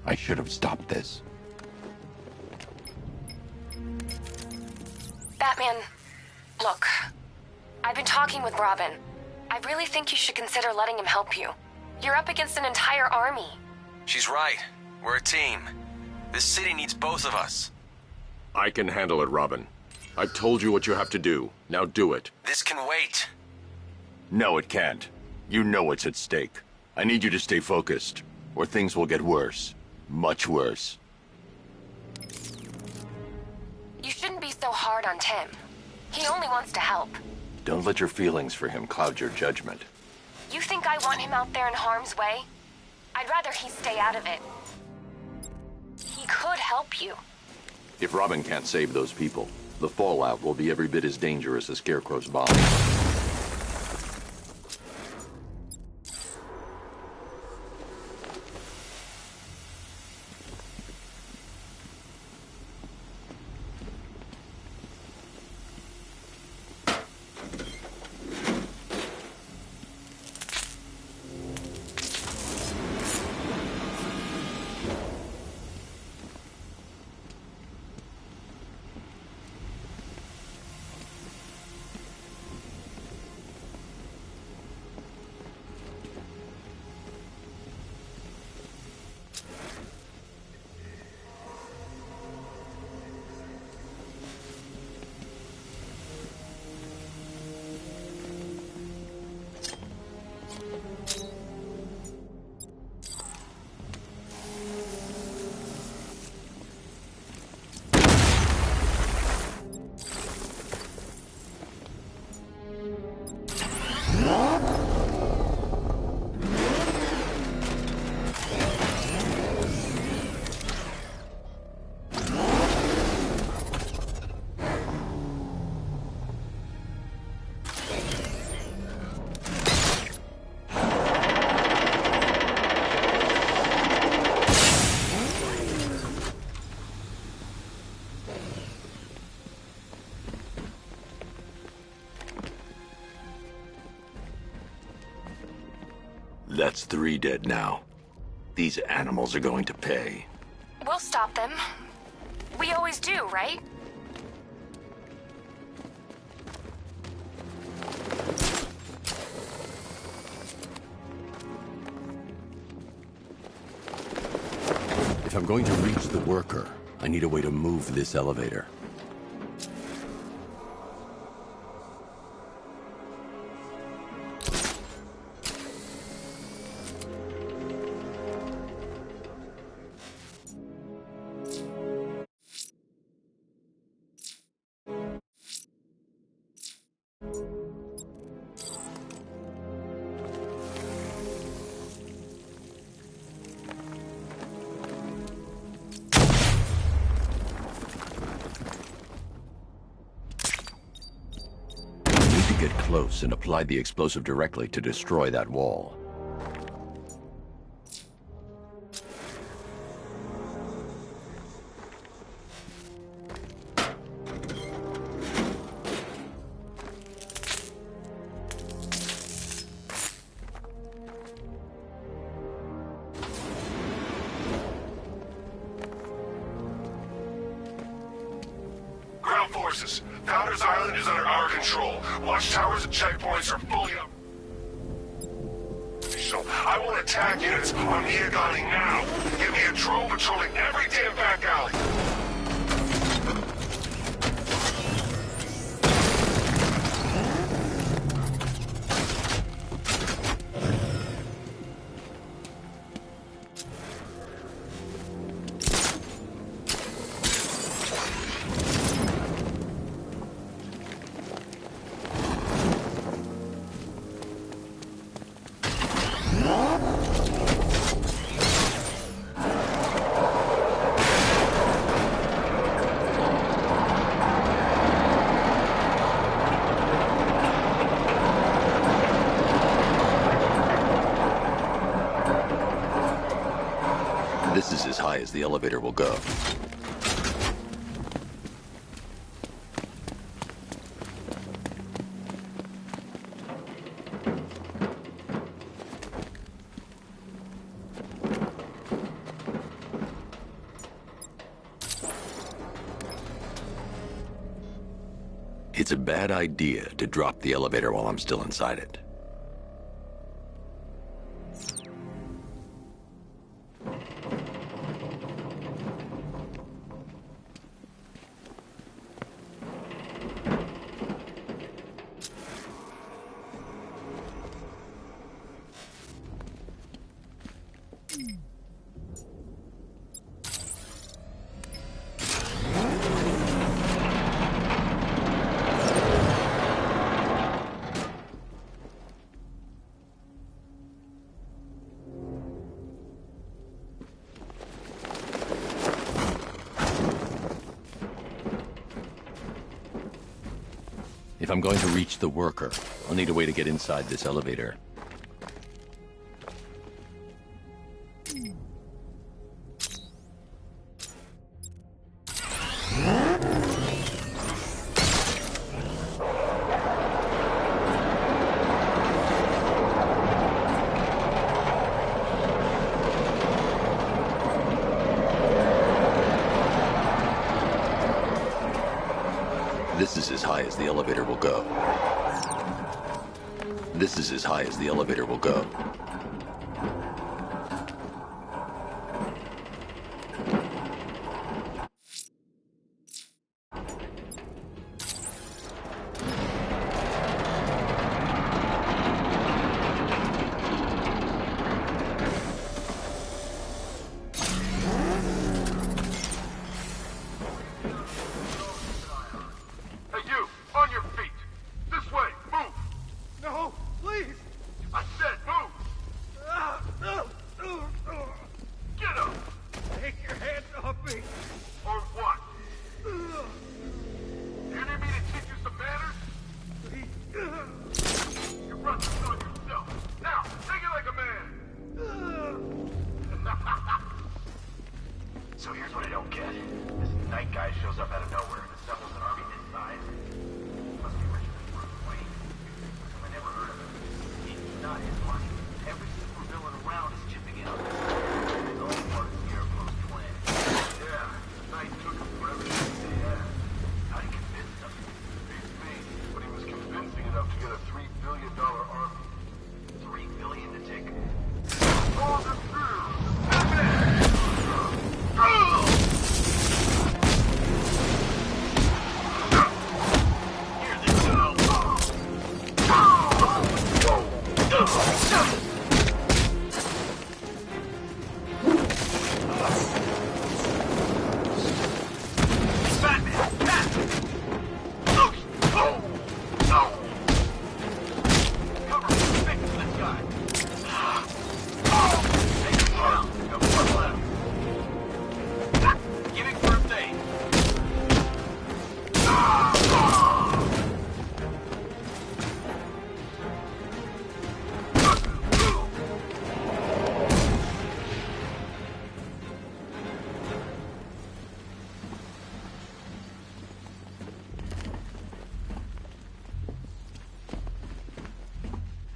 I should have stopped this.
Batman, look. I've been talking with Robin. I really think you should consider letting him help you. You're up against an entire army.
She's right. We're a team. This city needs both of us.
I can handle it, Robin. I've told you what you have to do. Now do it.
This can wait.
No, it can't. You know what's at stake. I need you to stay focused, or things will get worse. Much worse.
You shouldn't be so hard on Tim. He only wants to help.
Don't let your feelings for him cloud your judgment.
You think I want him out there in harm's way? I'd rather he stay out of it. He could help you.
If Robin can't save those people, the fallout will be every bit as dangerous as Scarecrow's bomb. That's 3 dead now. These animals are going to pay.
We'll stop them. We always do, right?
If I'm going to reach the worker, I need a way to move this elevator. Get close and apply the explosive directly to destroy that wall.
Ground forces, Founders Island is under our control. Watchtowers and checkpoints are fully up. So I want attack units on Miagani now. Give me a drone patrolling every damn back alley.
This is as high as the elevator will go. It's a bad idea to drop the elevator while I'm still inside it. If I'm going to reach the worker, I'll need a way to get inside this elevator. This is as high as the elevator will go. This is as high as the elevator will go.
So here's what I don't get. This night guy shows up out of nowhere and assembles an army this size. Must be richer than Bruce Wayne. I never heard of him. It's not his money. Every supervillain around is chipping in on this. It's all part of Scarecrow's plan. Yeah, the night took him forever to say yeah. How do you convince him? Beats me, but he was convincing enough to get a $3 billion army. $3 billion to take all the through.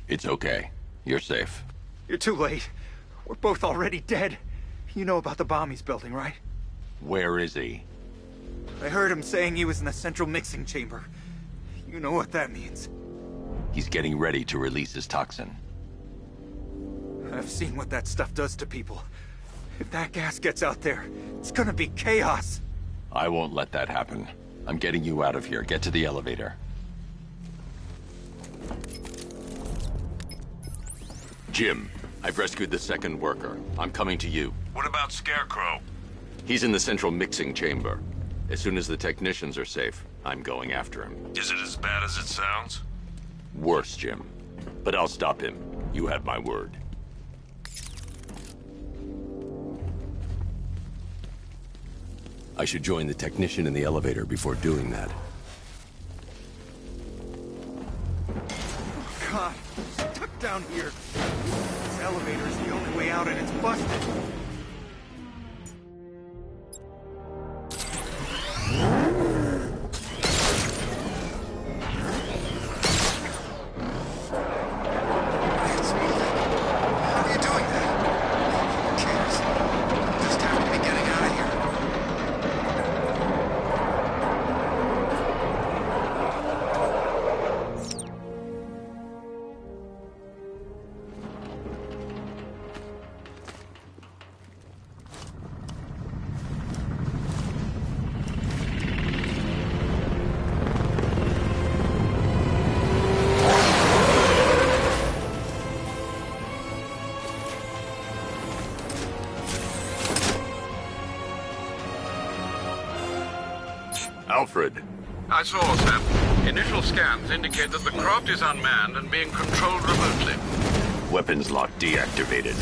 It's okay. You're safe.
You're too late. We're both already dead. You know about the bomb he's building, right?
Where is he?
I heard him saying he was in the central mixing chamber. You know what that means.
He's getting ready to release his toxin.
I've seen what that stuff does to people. If that gas gets out there, it's gonna be chaos.
I won't let that happen. I'm getting you out of here. Get to the elevator. Jim, I've rescued the second worker. I'm coming to you.
What about Scarecrow?
He's in the central mixing chamber. As soon as the technicians are safe, I'm going after him.
Is it as bad as it sounds?
Worse, Jim. But I'll stop him. You have my word. I should join the technician in the elevator before doing that.
God, stuck down here. This elevator is the only way out and it's busted.
Alfred.
I saw, Sam. Initial scans indicate that the craft is unmanned and being controlled remotely.
Weapons lock deactivated.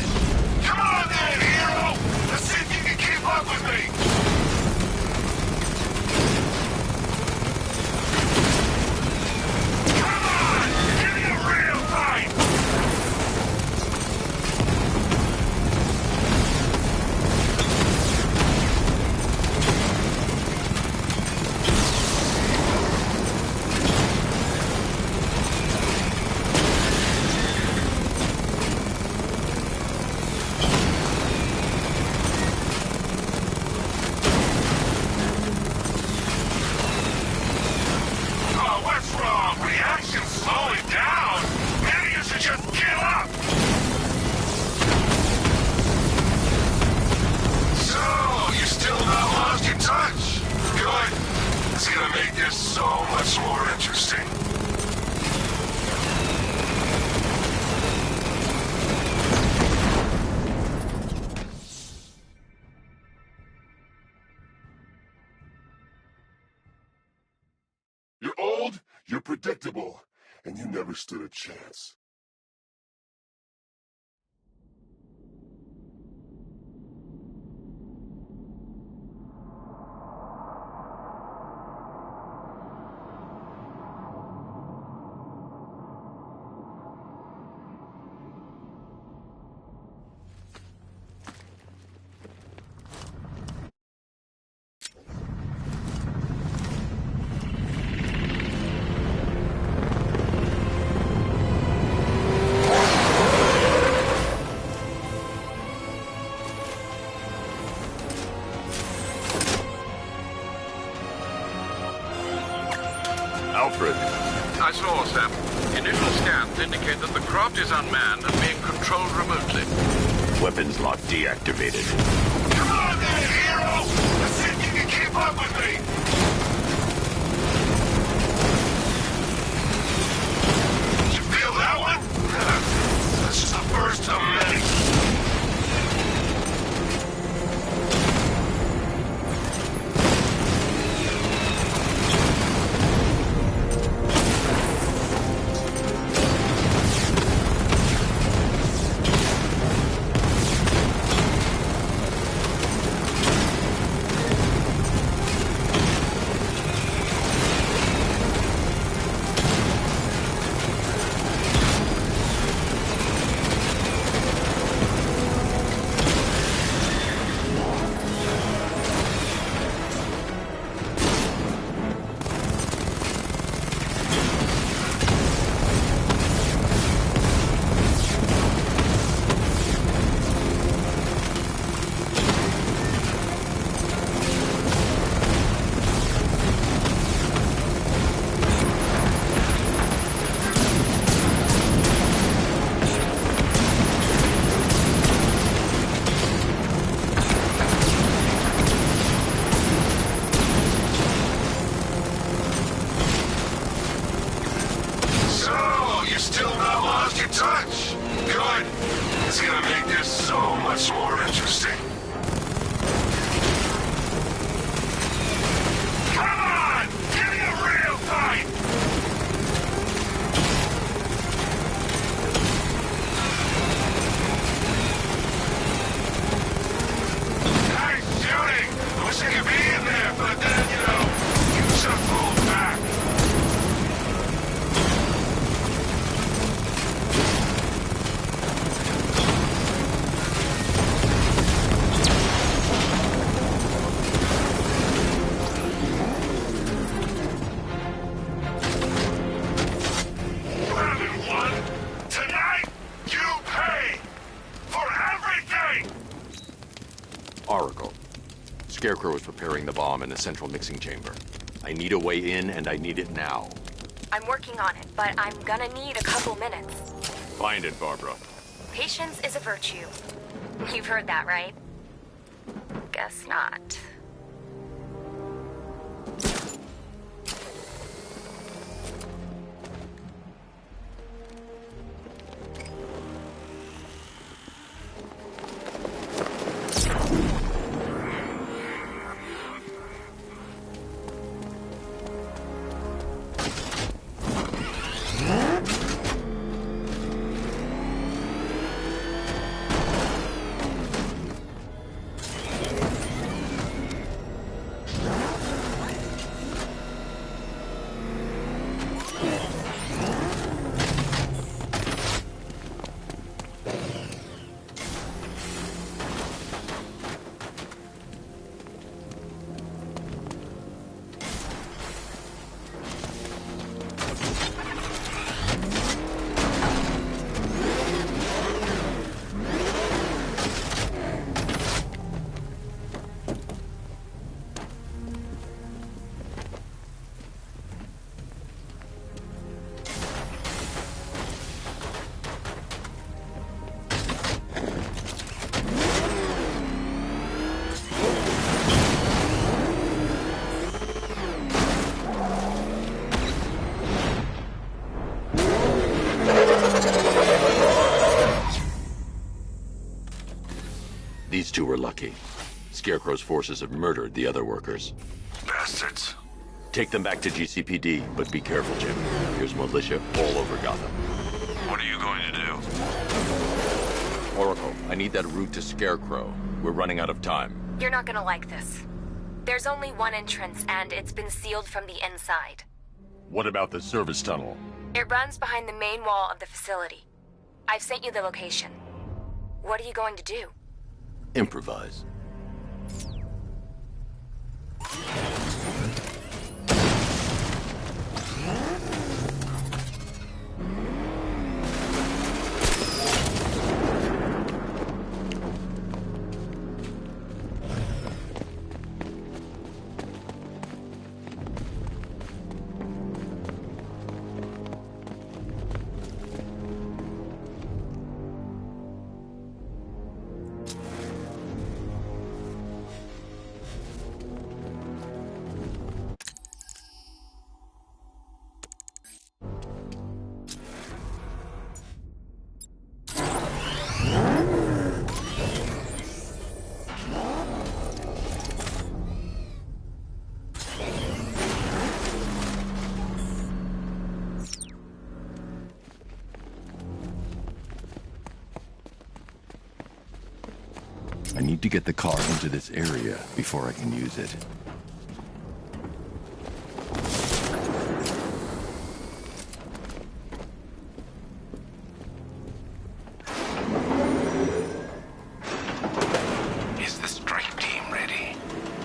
Come on then, hero! Let's see if you can keep up with me! Come on! Give me a real fight!
You're old, you're predictable, and you never stood a chance.
Alfred.
I saw, Sam. Initial scans indicate that the craft is unmanned and being controlled remotely.
Weapons lock deactivated.
Come on then, hero! Let's see if you can keep up with me! You feel that one? That's just the first of many.
Scarecrow is preparing the bomb in the central mixing chamber. I need a way in, and I need it now.
I'm working on it, but I'm gonna need a couple minutes.
Find it, Barbara.
Patience is a virtue. You've heard that, right? Guess not.
two were lucky. Scarecrow's forces have murdered the other workers.
Bastards.
Take them back to GCPD, but be careful, Jim. There's militia all over Gotham.
What are you going to do?
Oracle, I need that route to Scarecrow. We're running out of time.
You're not gonna like this. There's only one entrance, and it's been sealed from the inside.
What about the service tunnel?
It runs behind the main wall of the facility. I've sent you the location. What are you going to do?
Improvise. I need to get the car into this area before I can use it.
Is the strike team ready?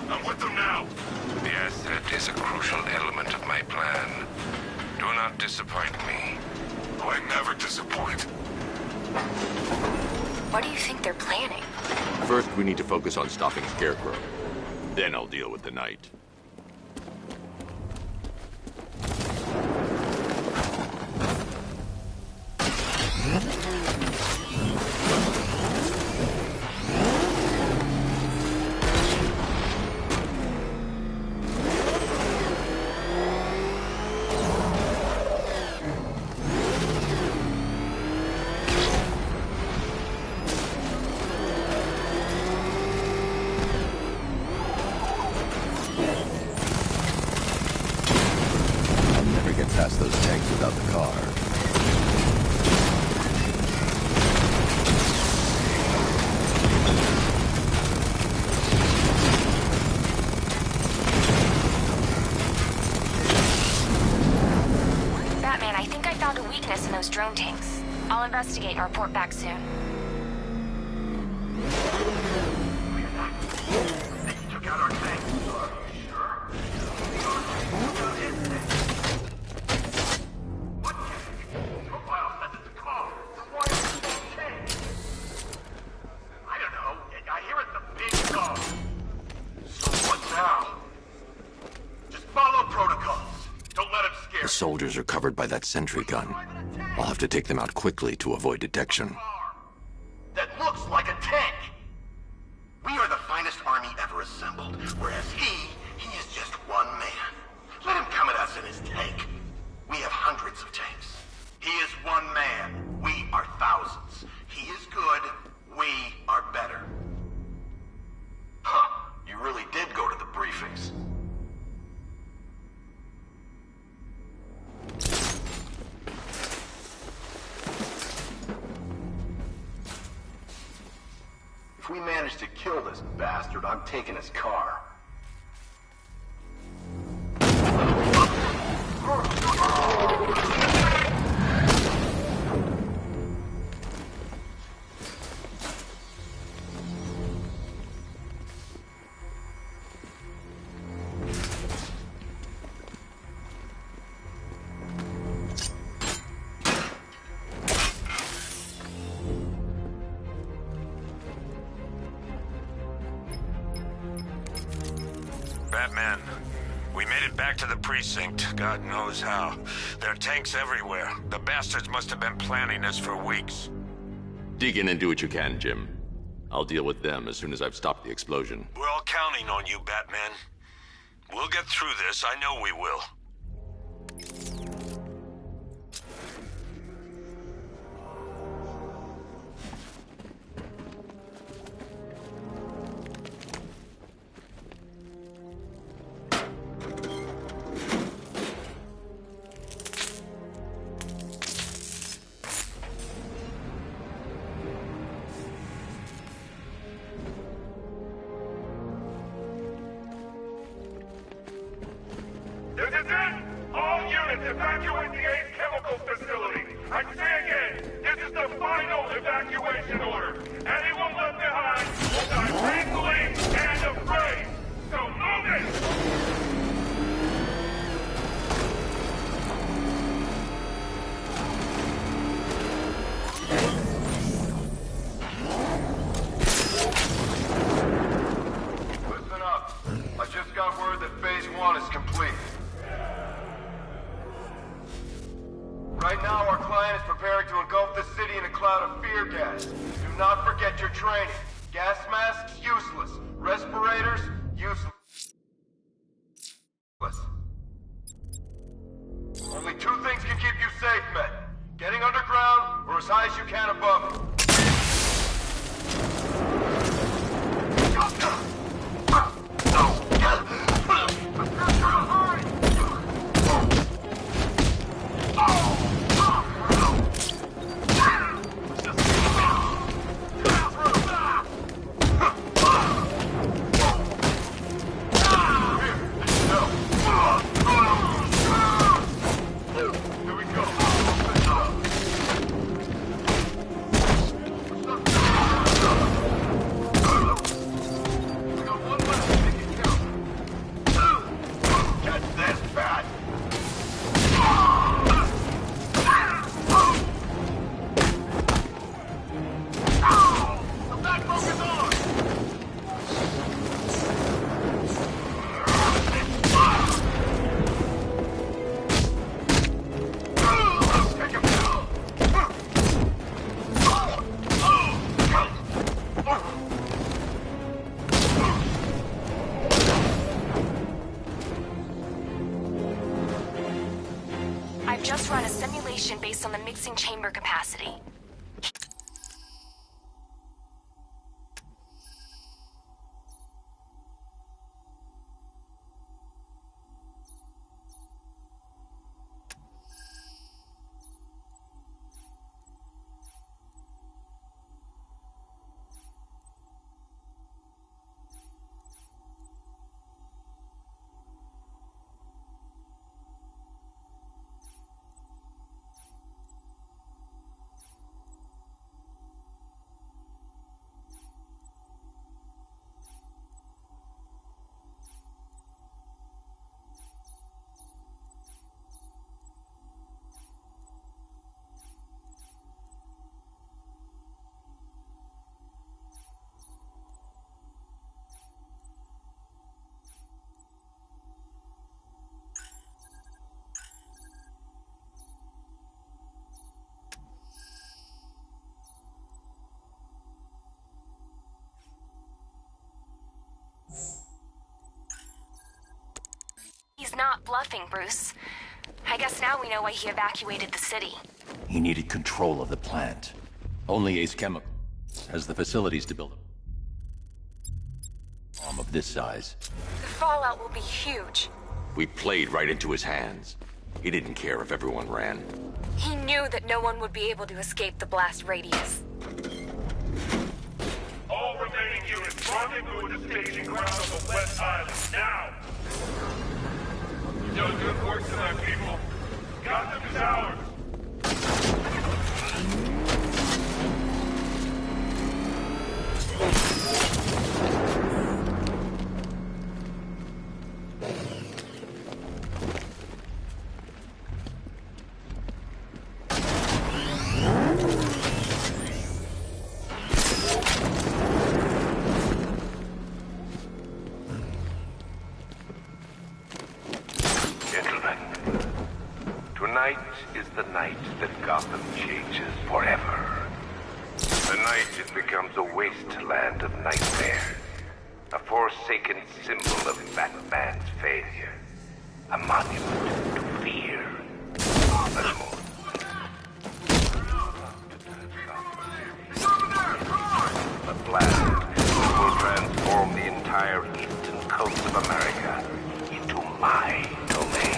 I'm with them now.
The asset is a crucial element of my plan. Do not disappoint me.
I never disappoint.
What do you think they're planning?
First, we need to focus on stopping Scarecrow. Then I'll deal with the Knight.
Past those tanks without the car.
Batman, I think I found a weakness in those drone tanks. I'll investigate and report back soon.
They took out our tanks. Are you sure?
The soldiers are covered by that sentry gun. I'll have to take them out quickly to avoid detection.
That looks like a tank. We are the finest army ever assembled, whereas he is just one man. Let him come at us in his tank. We have hundreds of tanks. He is one man. We are thousands. He is good. We are better. Huh. You really did go to the briefings. If we manage to kill this bastard, I'm taking his car.
Batman, we made it back to the precinct, God knows how. There are tanks everywhere. The bastards must have been planning this for weeks.
Dig in and do what you can, Jim. I'll deal with them as soon as I've stopped the explosion.
We're all counting on you, Batman. We'll get through this, I know we will.
in? All units evacuate the Ace Chemical Facility. I say again, this is the final evacuation order. Anyone left behind will die painfully and afraid. So move it!
Listen up. I just got word that Phase 1 is complete. Right now, our client is preparing to engulf the city in a cloud of fear gas. Do not forget your training. Gas masks, useless. Respirators, useless. Only two things can keep you safe, men. Getting underground, or as high as you can above it.
I've just run a simulation based on the mixing chamber capacity. He's not bluffing, Bruce. I guess now we know why he evacuated the city.
He needed control of the plant.
Only Ace Chemical has the facilities to build a bomb of this size.
The fallout will be huge.
We played right into his hands. He didn't care if everyone ran.
He knew that no one would be able to escape the blast radius.
All remaining units rendezvous at the staging ground on the West Island, now! You've done good work tonight, people. Gotham is ours!
Tonight is the night that Gotham changes forever. The night it becomes a wasteland of nightmare. A forsaken symbol of Batman's failure. A monument to fear. The blast will transform the entire eastern coast of America into my domain.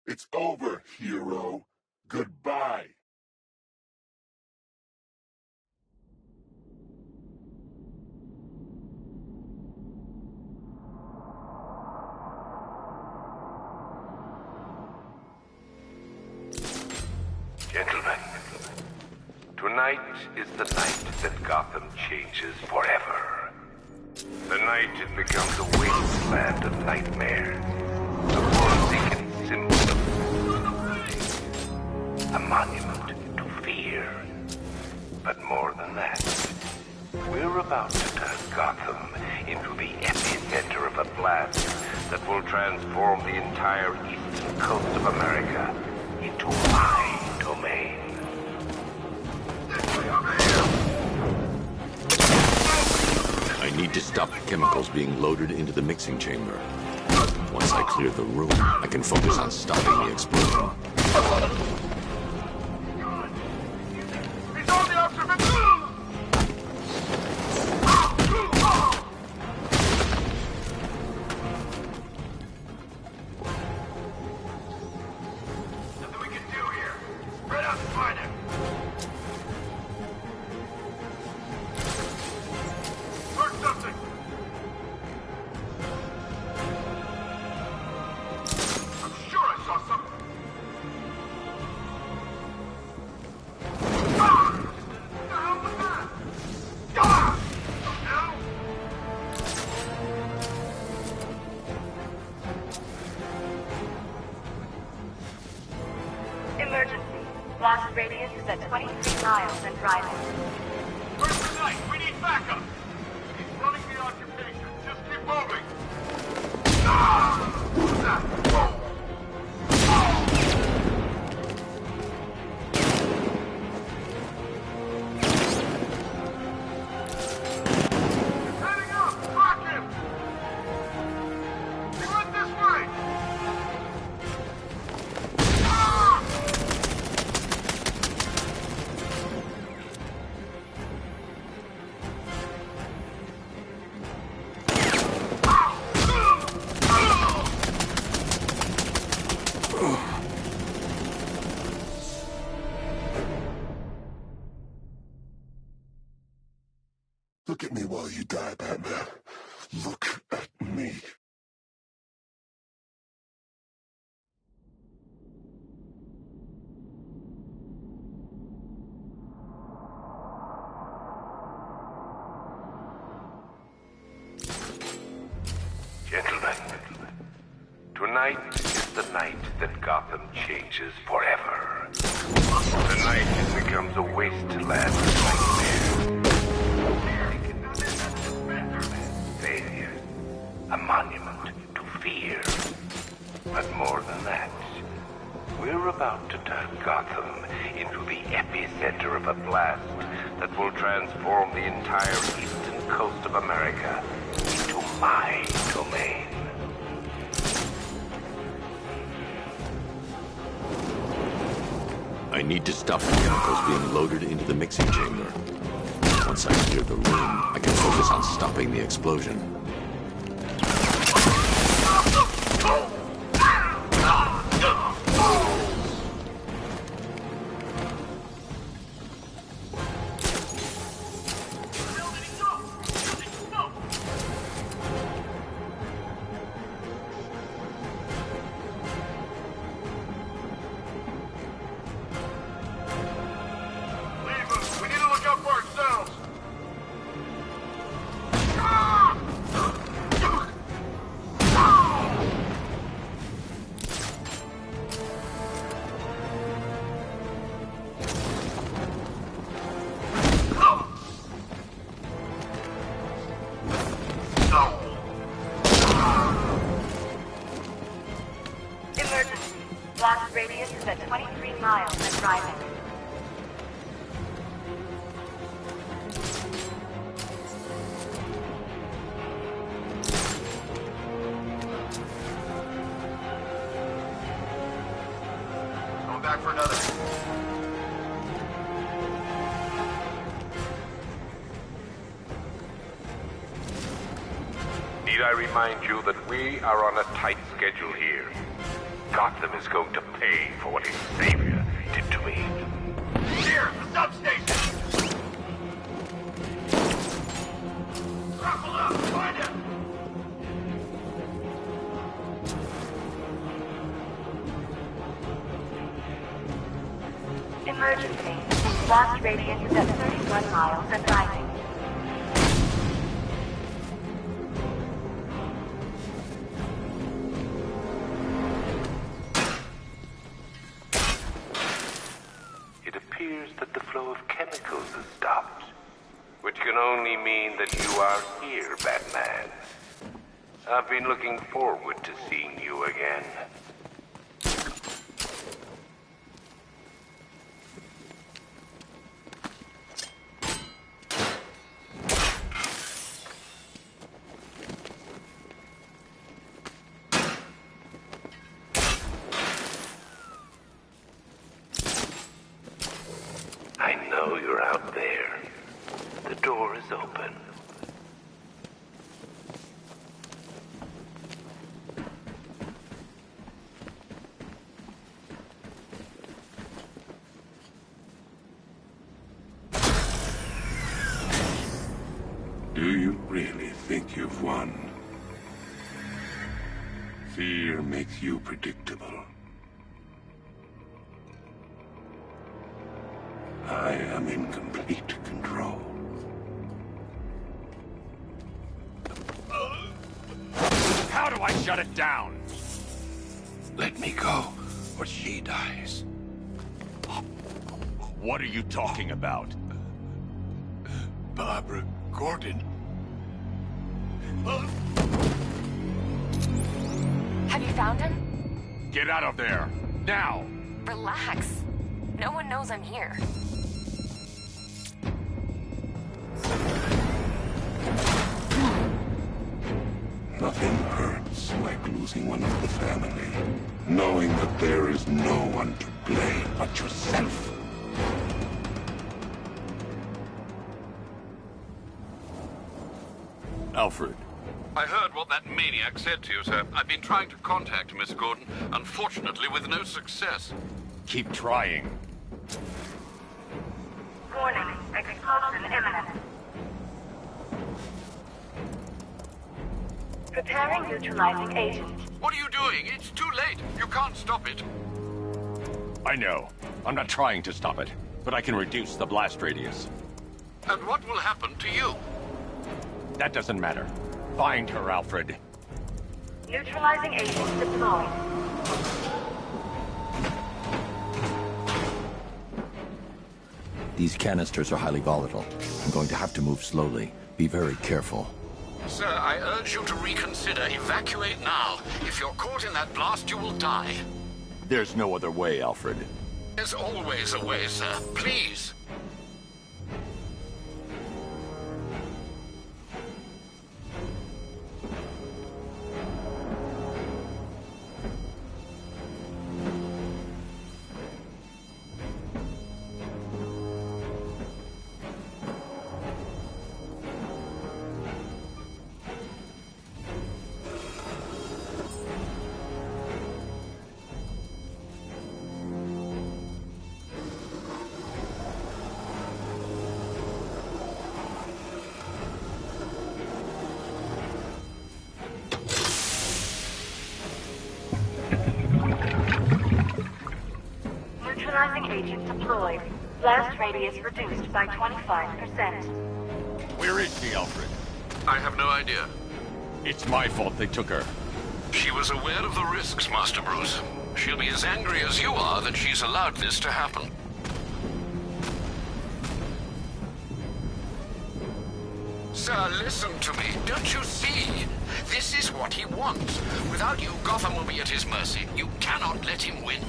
It's over, hero. Goodbye.
Gentlemen, tonight is the night that Gotham changes forever. The night it becomes a wasteland of nightmares, a forsaken symbol, a monument to fear. But more than that, we're about to turn Gotham into the epicenter of a blast that will transform the entire eastern coast of America into my domain.
I need to stop the chemicals being loaded into the mixing chamber. Once I clear the room, I can focus on stopping the explosion.
He's on the observation! Nothing we can do here. Spread out and find him. Heard something. I'm sure I saw something.
Emergency. Blast radius is at 23 miles and driving.
Where's the knight? We need backup. He's running the occupation. Just keep moving. He's heading up. Track him. He went this way.
Look at me while you die, Batman. Look at me.
Gentlemen, tonight is the night that Gotham changes forever. The night it becomes a wasteland of nightmares. Failure, a monument to fear. But more than that, we're about to turn Gotham into the epicenter of a blast that will transform the entire eastern coast of America into my domain.
I need to stop the chemicals being loaded into the mixing chamber. Once I clear the room, I can focus on stopping the explosion.
We need to look out for ourselves.
Emergency. Blast radius is at 23 miles and driving.
Going back for another.
Need I remind you that we are on a tight schedule here? Gotham is going to pay for what his savior did to me.
Here, the substation. Grapple up, find him.
Emergency. Blast radius is at 31 miles and rising.
It appears that the flow of chemicals has stopped, which can only mean that you are here, Batman. I've been looking forward to seeing you again. I know you're out there. The door is open.
Do you really think you've won? Fear makes you predictable. I am in complete control.
How do I shut it down?
Let me go, or she dies.
What are you talking about?
Barbara Gordon.
Have you found him?
Get out of there! Now!
Relax. No one knows I'm here.
Nothing hurts like losing one of the family. Knowing that there is no one to blame but yourself.
Alfred.
I heard what that maniac said to you, sir. I've been trying to contact Miss Gordon, unfortunately with no success.
Keep trying.
Warning, explosion imminent. Preparing neutralizing agent.
What are you doing? It's too late. You can't stop it.
I know. I'm not trying to stop it, but I can reduce the blast radius.
And what will happen to you?
That doesn't matter. Find her, Alfred.
Neutralizing agent deployed.
These canisters are highly volatile. I'm going to have to move slowly. Be very careful.
Sir, I urge you to reconsider. Evacuate now. If you're caught in that blast, you will die.
There's no other way, Alfred.
There's always a way, sir. Please.
Neutralizing agent deployed. Blast radius reduced by 25%.
Where is she, Alfred?
I have no idea.
It's my fault they took her.
She was aware of the risks, Master Bruce. She'll be as angry as you are that she's allowed this to happen. Sir, listen to me. Don't you see? This is what he wants. Without you, Gotham will be at his mercy. You cannot let him win.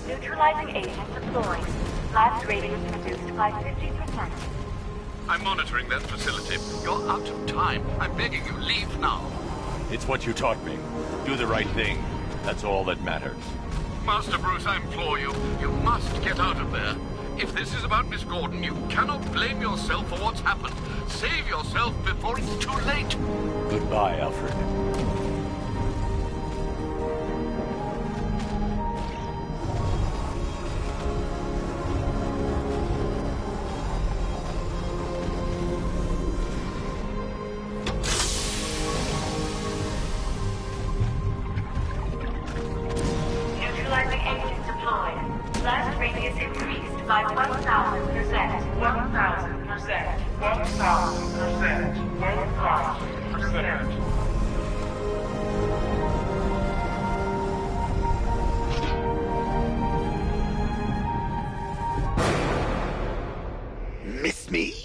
Neutralizing agent deployed. Blast radius reduced by 50%.
I'm monitoring that facility. You're out of time. I'm begging you, leave now.
It's what you taught me. Do the right thing. That's all that matters.
Master Bruce, I implore you. You must get out of there. If this is about Miss Gordon, you cannot blame yourself for what's happened. Save yourself before it's too late.
Goodbye, Alfred.
radius increased by 1,000%. 1,000%. 1,000%. 1,000%.
Miss me?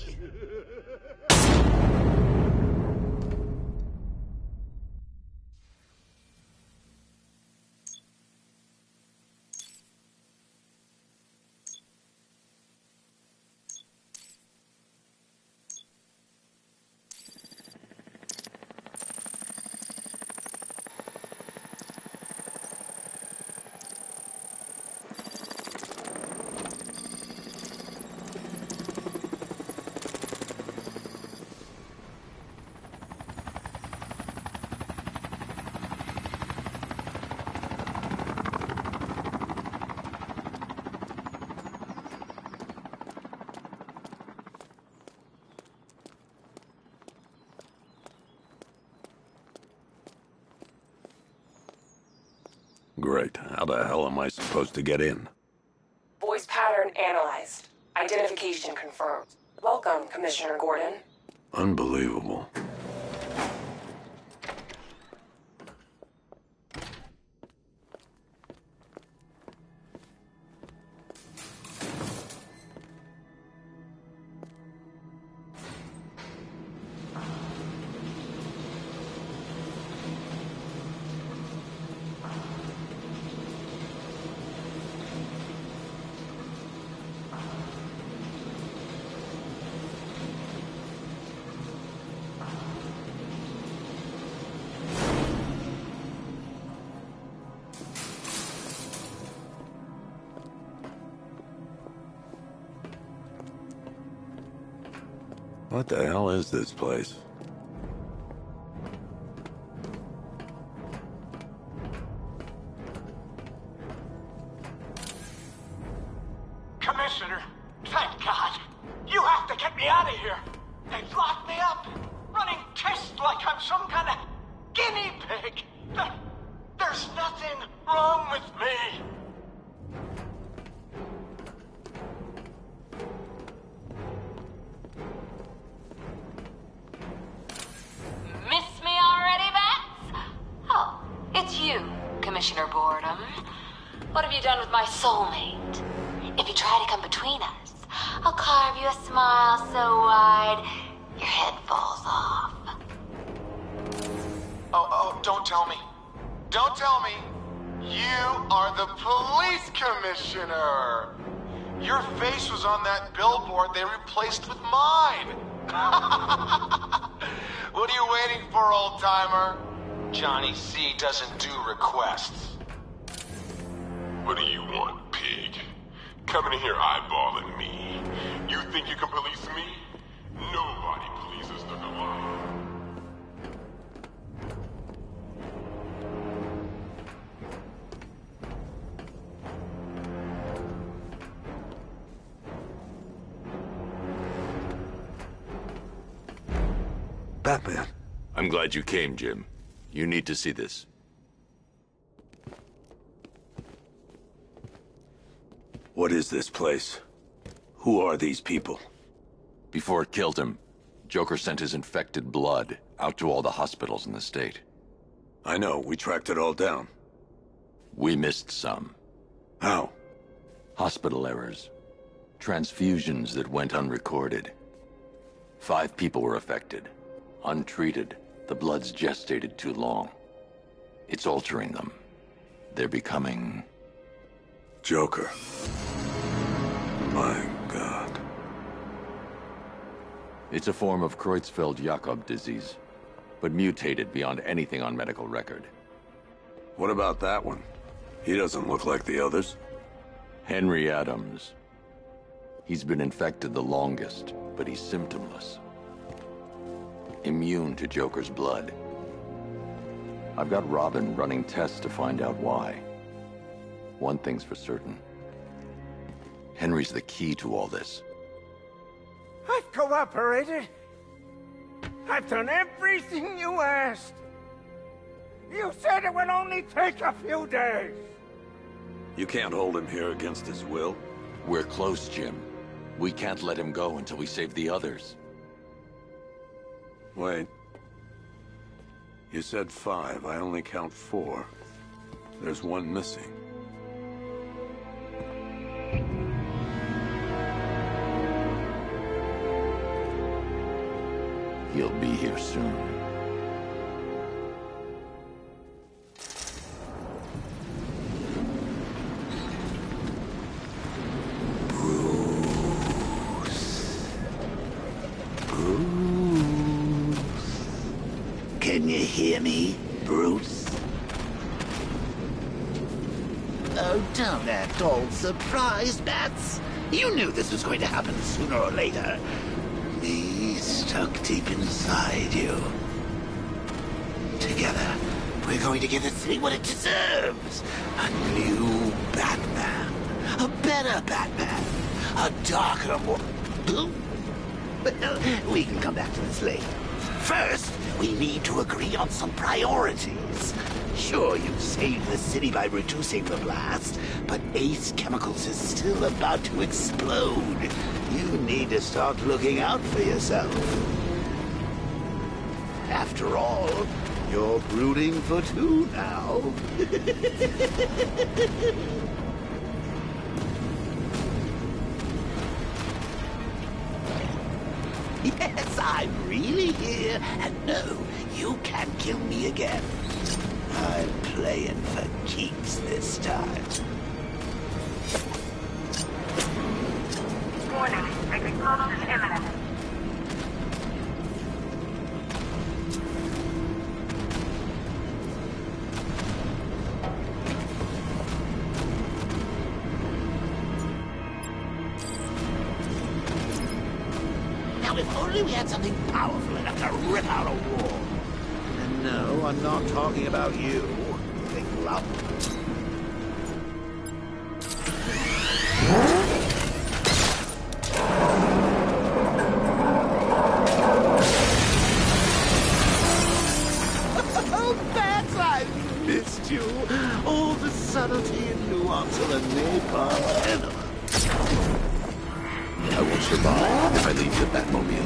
Great. How the hell am I supposed to get in?
Voice pattern analyzed. Identification confirmed. Welcome, Commissioner Gordon.
Unbelievable. What the hell is this place?
Commissioner, thank God. You have to get me out of here. They've locked me up, running tests like I'm some kind of guinea pig. There's nothing wrong with me.
Miss me already, Bats? Oh, it's you, Commissioner Boredom. What have you done with my soulmate? If you try to come between us, I'll carve you a smile so wide, your head falls off.
Oh, don't tell me. Don't tell me. You are the police commissioner. Your face was on that billboard they replaced with mine. What are you waiting for, old-timer? Johnny C doesn't do requests.
What do you want, pig? Coming in here eyeballing me. You think you can police me? Nobody polices the Goliath.
Batman.
I'm glad you came, Jim. You need to see this.
What is this place? Who are these people?
Before it killed him, Joker sent his infected blood out to all the hospitals in the state.
I know, we tracked it all down.
We missed some.
How?
Hospital errors. Transfusions that went unrecorded. 5 people were affected. Untreated, the blood's gestated too long. It's altering them. They're becoming...
Joker. My God.
It's a form of Creutzfeldt-Jakob disease, but mutated beyond anything on medical record.
What about that one? He doesn't look like the others.
Henry Adams. He's been infected the longest, but he's symptomless. Immune to Joker's blood. I've got Robin running tests to find out why. One thing's for certain. Henry's the key to all this.
I've cooperated. I've done everything you asked. You said it would only take a few days.
You can't hold him here against his will.
We're close, Jim. We can't let him go until we save the others.
Wait. You said 5. I only count 4. There's one missing.
He'll be here soon.
Can you hear me, Bruce? Oh, don't act all surprised, Bats. You knew this was going to happen sooner or later. Me stuck deep inside you. Together, we're going to give the city what it deserves. A new Batman. A better Batman. A darker, more... Well, we can come back to this later. First, we need to agree on some priorities. Sure, you saved the city by reducing the blast, but Ace Chemicals is still about to explode. You need to start looking out for yourself. After all, you're brooding for 2 now. Yes, I'm really here, and no, you can't kill me again. I'm playing for keeps this time.
Warning, explosion is imminent.
Now, if only we had something powerful enough to rip out a wall. And no, I'm not talking about you, big lump. Oh, Bats, I've missed you. All the subtlety and nuance of a napalm enema.
I won't survive if I leave the Batmobile.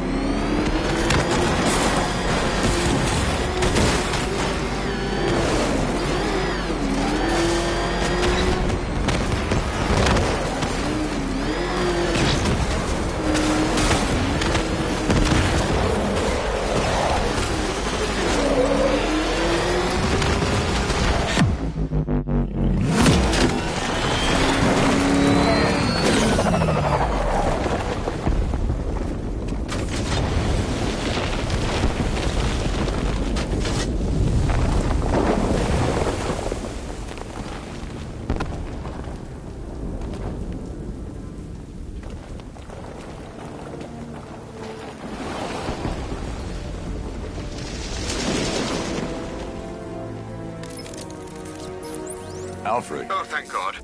Alfred.
Oh, thank God.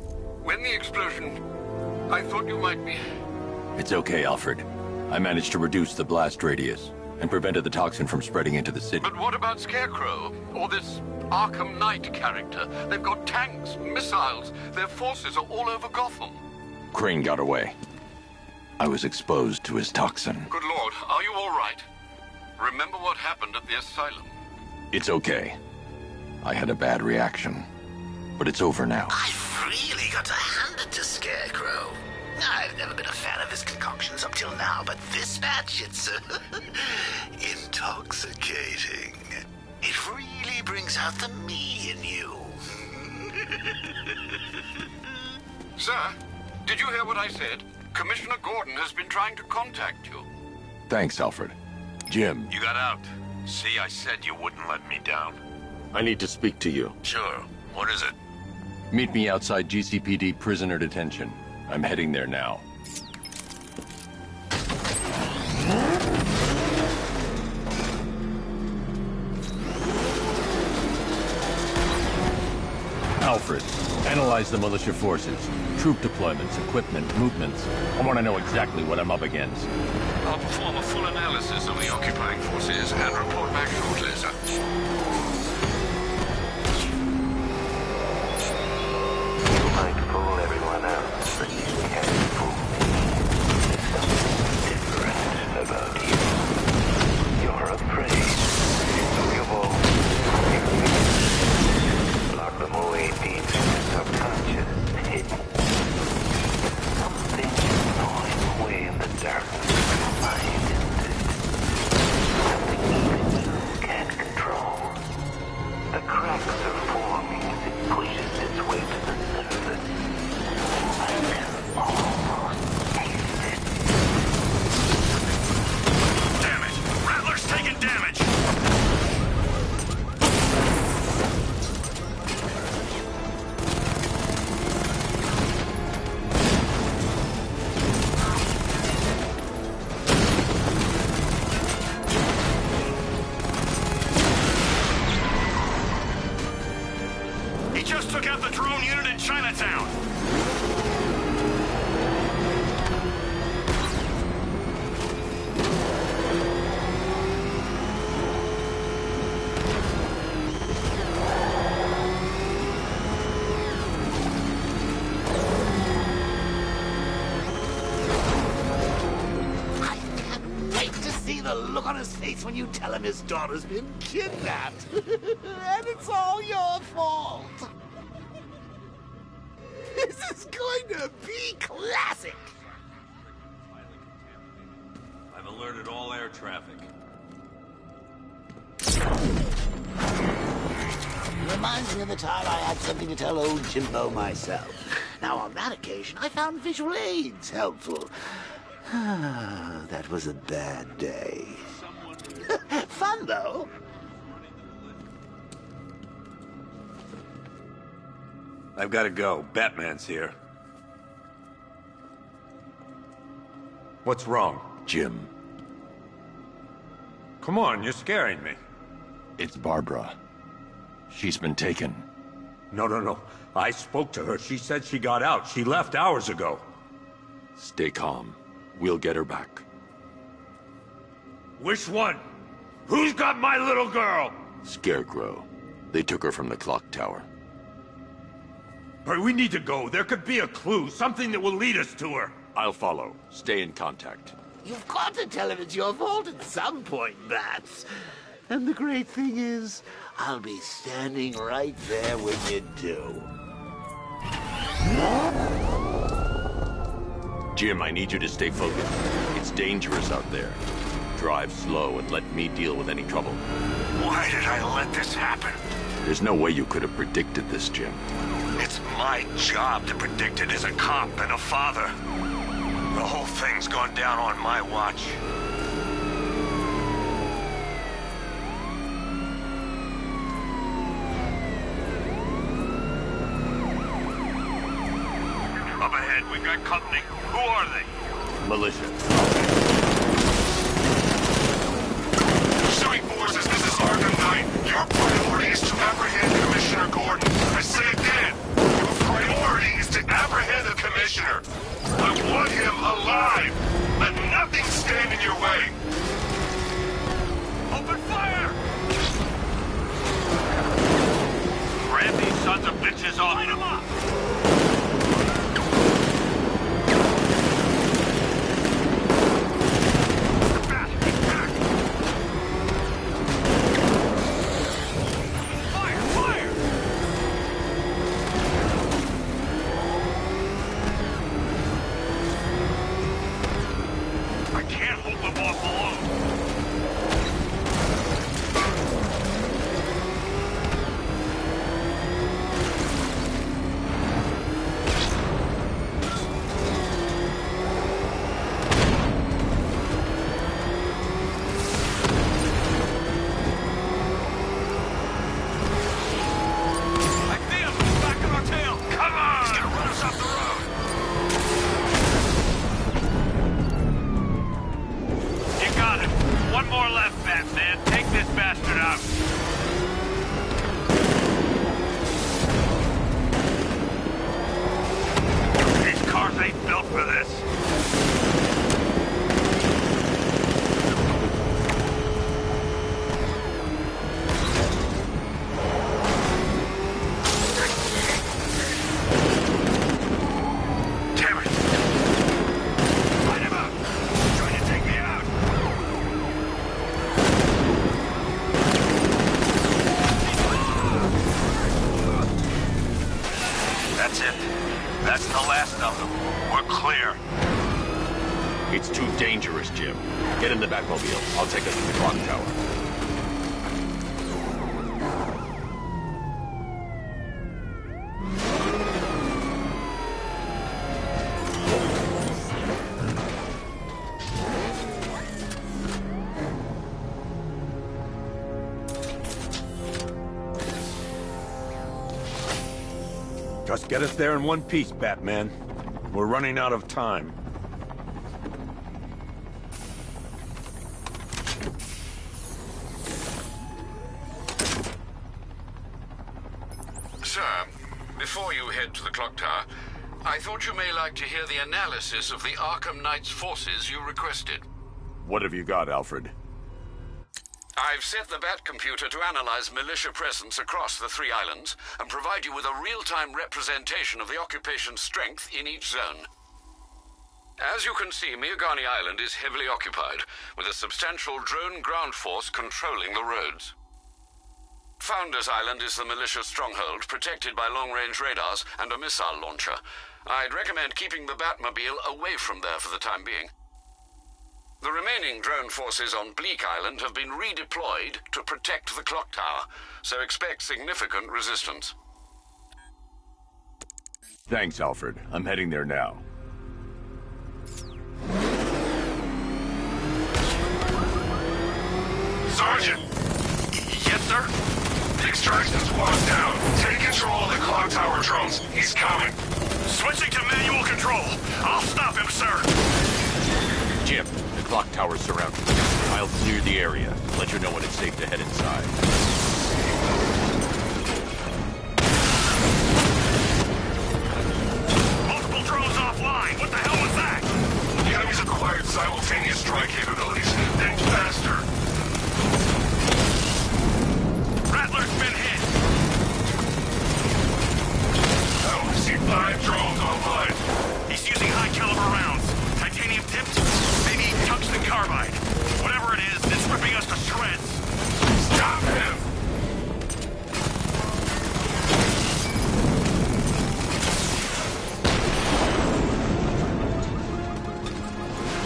When the explosion... I thought you might be...
It's okay, Alfred. I managed to reduce the blast radius and prevented the toxin from spreading into the city.
But what about Scarecrow? Or this Arkham Knight character? They've got tanks, missiles. Their forces are all over Gotham.
Crane got away. I was exposed to his toxin.
Good Lord, are you all right? Remember what happened at the asylum?
It's okay. I had a bad reaction. But it's over now.
I've really got to hand it to Scarecrow. I've never been a fan of his concoctions up till now, but this batch, it's intoxicating. It really brings out the me in you.
Sir, did you hear what I said? Commissioner Gordon has been trying to contact you.
Thanks, Alfred. Jim.
You got out. See, I said you wouldn't let me down.
I need to speak to you.
Sure. What is it?
Meet me outside GCPD prisoner detention. I'm heading there now. Alfred, analyze the militia forces, troop deployments, equipment, movements. I want to know exactly what I'm up against.
I'll perform a full analysis of the occupying forces and report back shortly, sir.
You might fool everyone else, but you can't fool
look on his face when you tell him his daughter's been kidnapped. And it's all your fault. This is going to be classic.
I've alerted all air traffic.
Reminds me of the time I had something to tell old Jimbo myself. Now, on that occasion, I found visual aids helpful. That was a bad day. Fun, though.
I've got to go. Batman's here. What's wrong?
Jim.
Come on, you're scaring me.
It's Barbara. She's been taken.
No. I spoke to her. She said she got out. She left hours ago.
Stay calm. We'll get her back.
Which one? Who's got my little girl?
Scarecrow. They took her from the clock tower.
But we need to go. There could be a clue, something that will lead us to her.
I'll follow. Stay in contact.
You've got to tell him it's your fault at some point, Bats. And the great thing is, I'll be standing right there when you do.
Jim, I need you to stay focused. It's dangerous out there. Drive slow and let me deal with any trouble.
Why did I let this happen?
There's no way you could have predicted this, Jim.
It's my job to predict it as a cop and a father. The whole thing's gone down on my watch. Up ahead, we've got company. Who are they?
Militia.
Pursuing forces, this is Arkham Knight. Your priority is to apprehend Commissioner Gordon. I say again, your priority is to apprehend the Commissioner. I want him alive. Let nothing stand in your way.
Open fire! Grab these sons of bitches off. Light them up!
It's too dangerous, Jim. Get in the Batmobile. I'll take us to the clock tower.
Just get us there in one piece, Batman. We're running out of time.
Sir, before you head to the clock tower, I thought you may like to hear the analysis of the Arkham Knight's forces you requested.
What have you got, Alfred?
I've set the Bat computer to analyze militia presence across the 3 islands and provide you with a real-time representation of the occupation's strength in each zone. As you can see, Miagani Island is heavily occupied, with a substantial drone ground force controlling the roads. Founders Island is the militia stronghold, protected by long-range radars and a missile launcher. I'd recommend keeping the Batmobile away from there for the time being. The remaining drone forces on Bleak Island have been redeployed to protect the clock tower, so expect significant resistance.
Thanks, Alfred. I'm heading there now.
Sergeant! Yes, sir? The extraction squad's down. Take control of the clock tower drones. He's coming.
Switching to manual control. I'll stop him, sir.
Jim, the clock tower's surrounded. I'll clear the area. Let you know when it's safe to head inside.
Multiple drones offline. What the hell was that?
The enemy's acquired simultaneous strike capabilities. Think faster.
Rattler's been hit.
I only see 5 drones online.
He's using high-caliber rounds. Titanium tipped? Maybe tungsten carbide. Whatever it is, it's ripping us to shreds.
Stop him!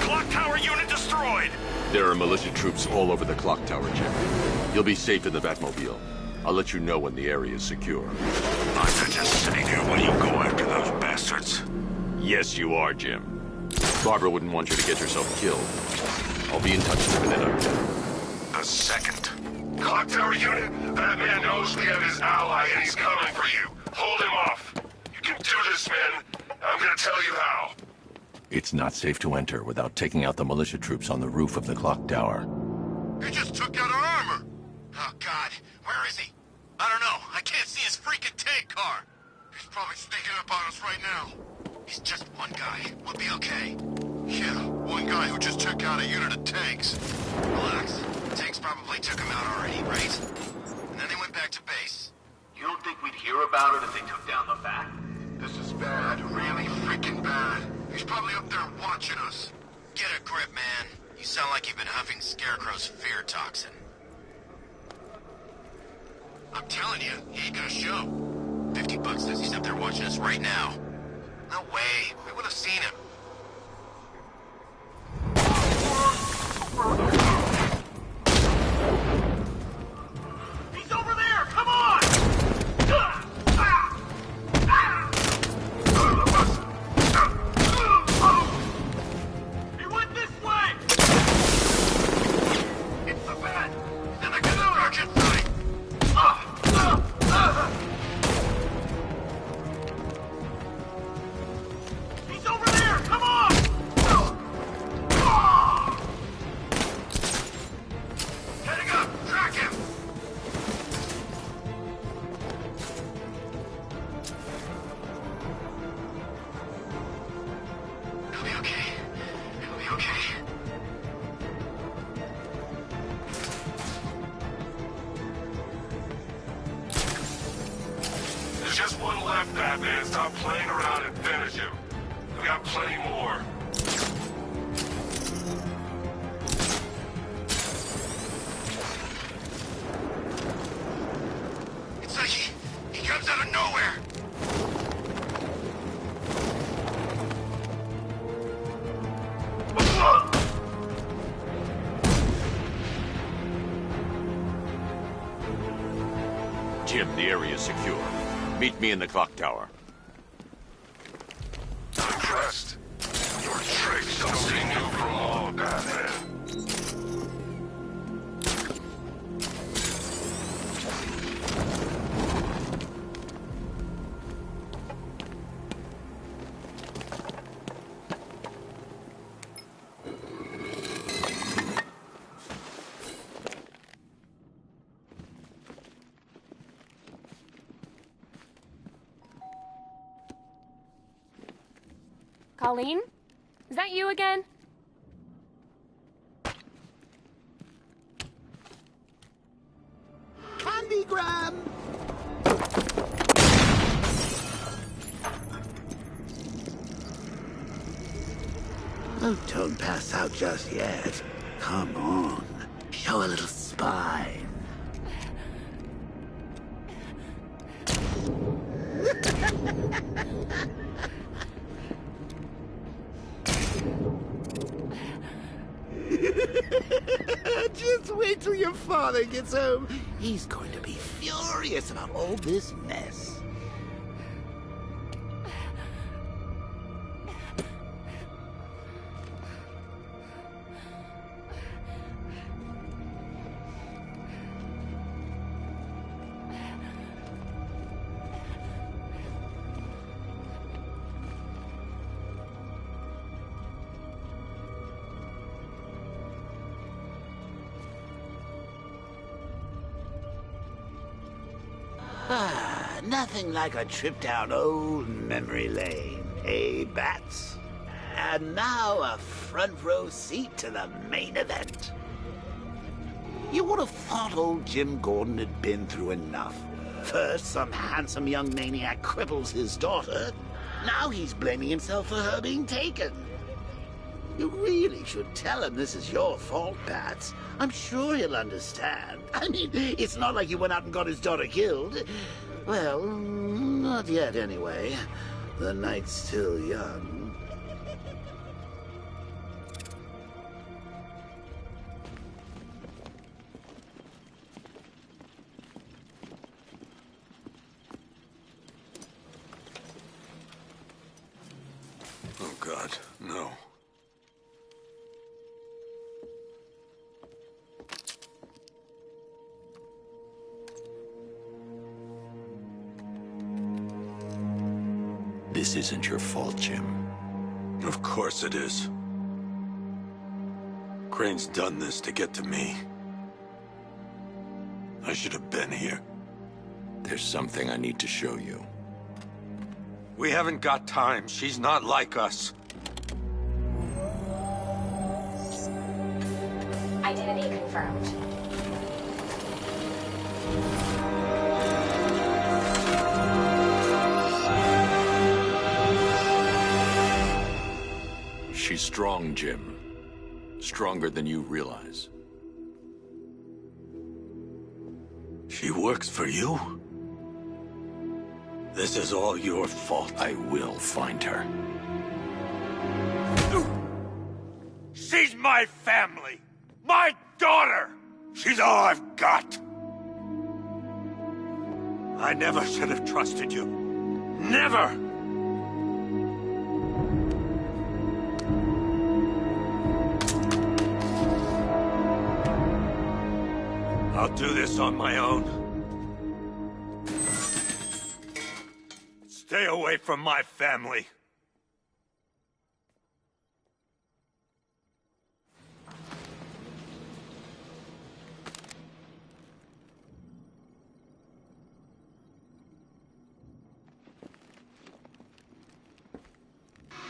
Clock tower unit destroyed.
There are militia troops all over the clock tower, Jim. You'll be safe in the Batmobile. I'll let you know when the area is secure.
I'm not just sitting here while you go after those bastards.
Yes, you are, Jim. Barbara wouldn't want you to get yourself killed. I'll be in touch the minute I'm dead.
A second.
Clock tower unit, that man knows we have his ally and he's coming for you. Hold him off. You can do this, man. I'm gonna tell you how.
It's not safe to enter without taking out the militia troops on the roof of the clock tower.
He just took out our armor. Oh, God. Where is he? I don't know. I can't see his freaking tank car. He's probably sneaking up on us right now. He's just one guy. We'll be okay. Yeah, one guy who just took out a unit of tanks. Relax. The tanks probably took him out already, right? And then they went back to base.
You don't think we'd hear about it if they took down the back?
This is bad. Really freaking bad. He's probably up there watching us. Get a grip, man. You sound like you've been huffing Scarecrow's fear toxin. I'm telling you, he ain't gonna show. $50 says he's up there watching us right now. No way. We would have seen him.
He's over there! Come on! He went this way!
It's the bat! He's in the construction site!
He's over there! Come on!
Heading up! Track him! He'll be okay. He'll be okay.
There's just one left, Batman. Stop playing around and finish him. We got plenty more.
It's like he comes out of nowhere.
Jim, the area is secure. Meet me in the clock tower.
I'm impressed. Your tricks don't seem new from all, Batman.
Colleen? Is that you again?
Candygram! Oh, don't pass out just yet. Come on. Show a little spine. Just wait till your father gets home. He's going to be furious about all this mess. Nothing like a trip down old memory lane, eh, Bats? And now a front row seat to the main event. You would have thought old Jim Gordon had been through enough. First, some handsome young maniac cripples his daughter. Now he's blaming himself for her being taken. You really should tell him this is your fault, Bats. I'm sure he'll understand. I mean, it's not like you went out and got his daughter killed. Well, not yet, anyway. The night's still young.
Oh, God, no.
This isn't your fault, Jim.
Of course it is. Crane's done this to get to me. I should have been here.
There's something I need to show you.
We haven't got time. She's not like us.
Identity confirmed.
She's strong, Jim. Stronger than you realize.
She works for you? This is all your fault.
I will find her.
She's my family! My daughter! She's all I've got! I never should have trusted you. Never! I'll do this on my own. Stay away from my family.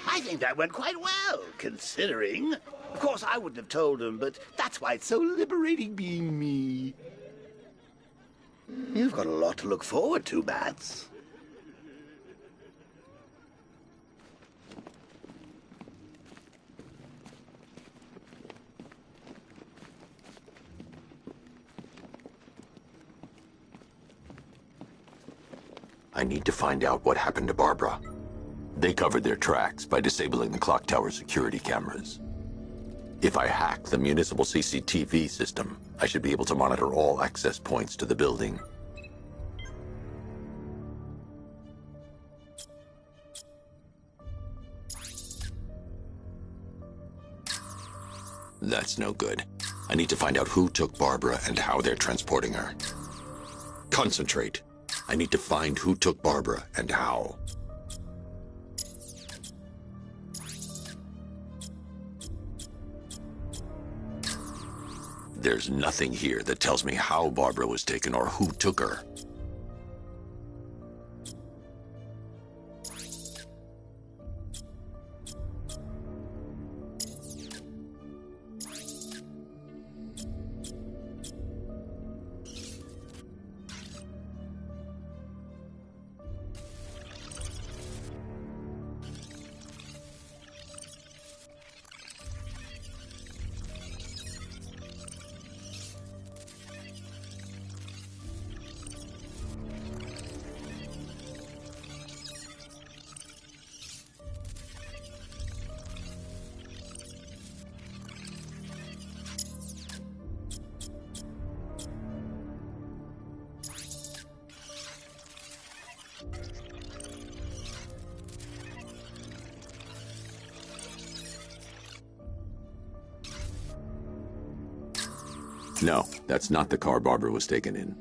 I think that went quite well, considering. Of course, I wouldn't have told him, but that's why it's so liberating being me. You've got a lot to look forward to, Bats.
I need to find out what happened to Barbara. They covered their tracks by disabling the clock tower security cameras. If I hack the municipal CCTV system, I should be able to monitor all access points to the building. That's no good. I need to find out who took Barbara and how they're transporting her. Concentrate. I need to find who took Barbara and how. There's nothing here that tells me how Barbara was taken or who took her.
No, that's not the car Barbara was taken in.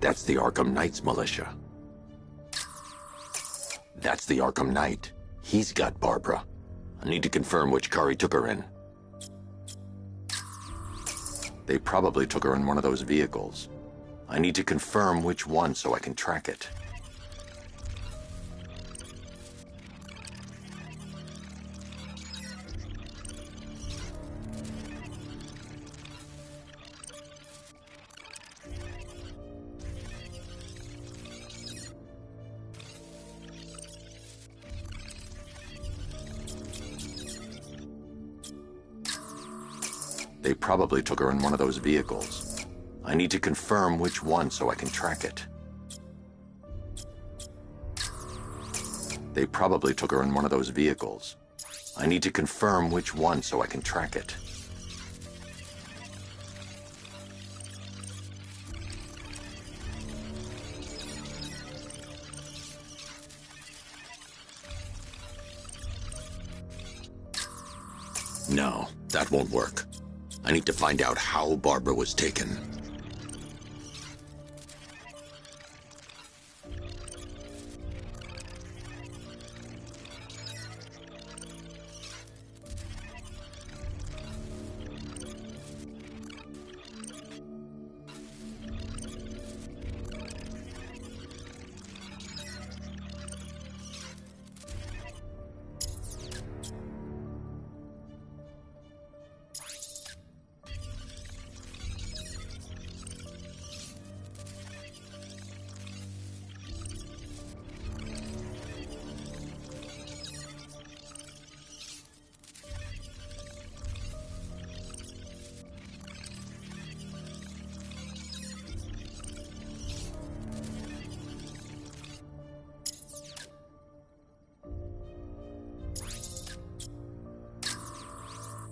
That's the Arkham Knight's militia. That's the Arkham Knight. He's got Barbara. I need to confirm which car he took her in. They probably took her in one of those vehicles. I need to confirm which one so I can track it. They probably took her in one of those vehicles. I need to confirm which one so I can track it. They probably took her in one of those vehicles. I need to confirm which one so I can track it. No, that won't work. I need to find out how Barbara was taken.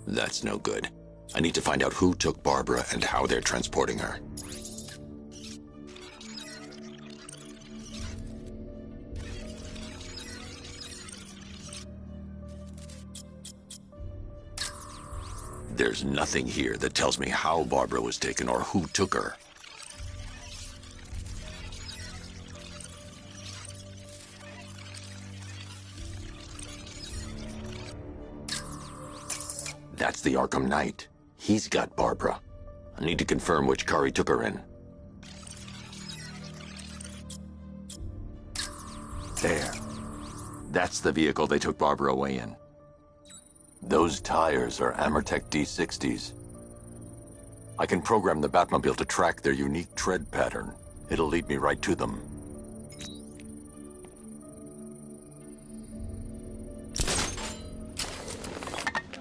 That's no good. I need to find out who took Barbara and how they're transporting her. There's nothing here that tells me how Barbara was taken or who took her. That's the Arkham Knight. He's got Barbara. I need to confirm which car he took her in. There. That's the vehicle they took Barbara away in. Those tires are Amertech D60s. I can program the Batmobile to track their unique tread pattern. It'll lead me right to them.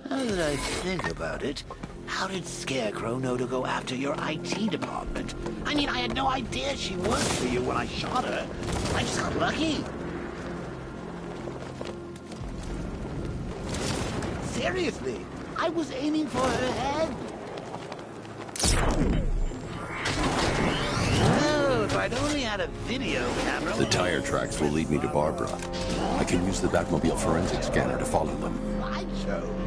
Now that I think about it, how did Scarecrow know to go after your IT department? I mean, I had no idea she worked for you when I shot her. I just got lucky. Seriously, I was aiming for her head. Oh, if I'd only had a video camera...
The tire tracks will lead me to Barbara. I can use the Batmobile forensic scanner to follow them.
Slideshow.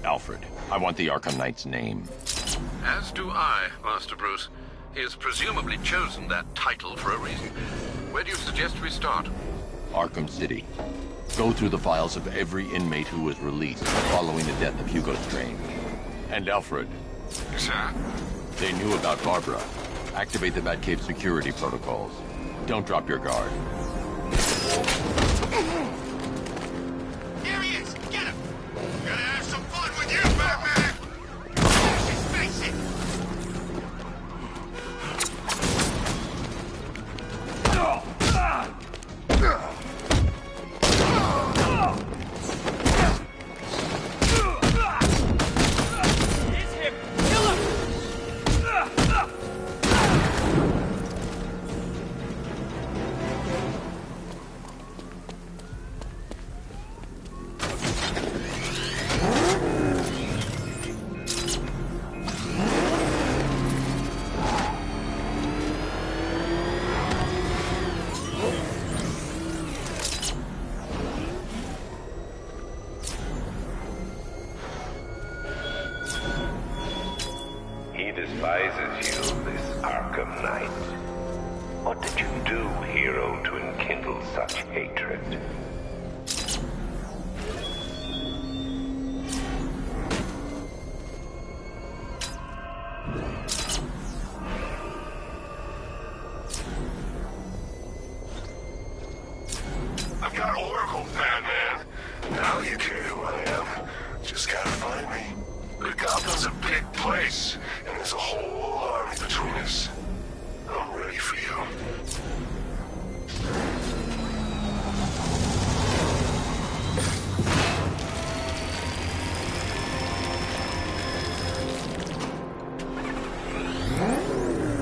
Alfred, I want the Arkham Knight's name.
As do I, Master Bruce. He has presumably chosen that title for a reason. Where do you suggest we start?
Arkham City. Go through the files of every inmate who was released following the death of Hugo Strange. And Alfred.
Sir?
They knew about Barbara. Activate the Batcave security protocols. Don't drop your guard.
Here he is! Get him! Gonna have some fun with you, Batman! Just face it!
despises you, this Arkham Knight? What did you do, hero, to enkindle such hatred?
I've got Oracle, Batman. Now you care who I am. Just gotta find me. But Gotham's a big place, and there's a whole army between us. I'm ready for you.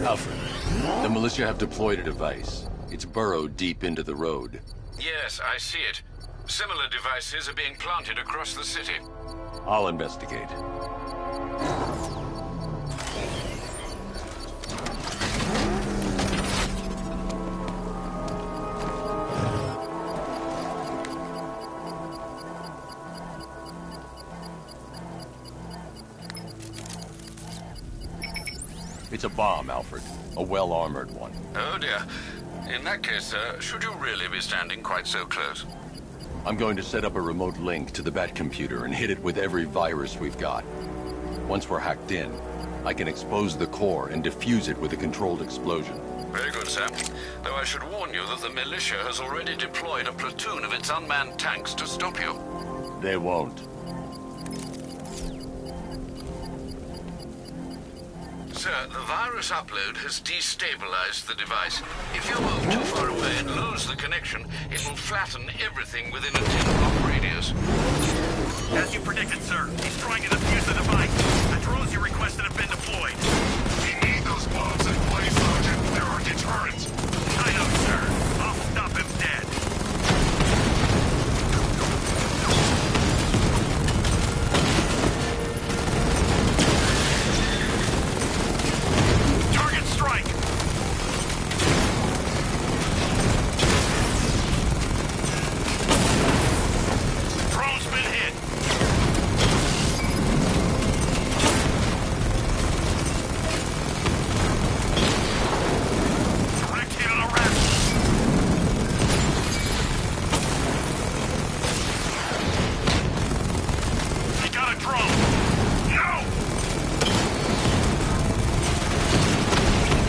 Alfred, the militia have deployed a device. It's burrowed deep into the road.
Yes, I see it. Similar devices are being planted across the city.
I'll investigate. It's a bomb, Alfred. A well-armored one.
Oh dear. In that case, sir, should you really be standing quite so close?
I'm going to set up a remote link to the Bat computer and hit it with every virus we've got. Once we're hacked in, I can expose the core and defuse it with a controlled explosion.
Very good, sir. Though I should warn you that the militia has already deployed a platoon of its unmanned tanks to stop you.
They won't.
Sir, the virus upload has destabilized the device. If you move too far away and lose the connection, it will flatten everything within a 10-block radius.
As you predicted, sir, he's trying to defuse the device. The drones you requested have been deployed.
We need those bombs in place, Sergeant. They're our deterrent.
I know, sir. I'll stop him dead. Target strike! Drone's been hit. Direct hit on a rat. They got a drone. No!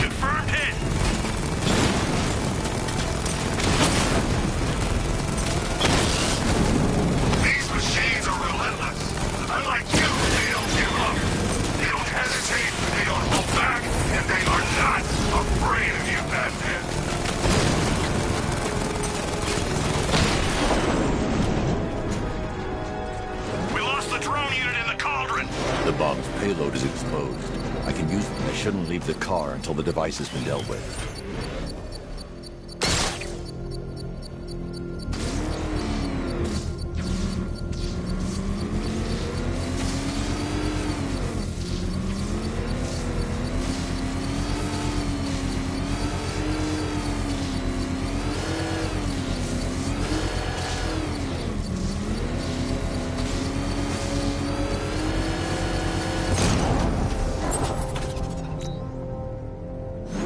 Confirmed hit.
These machines are relentless. Unlike you, they don't give up. They don't hesitate, they don't hold back, and they are not afraid of you, Batman.
We lost the drone unit in the cauldron.
The bomb's payload is exposed. I can use them. I shouldn't leave the car until the device has been dealt with.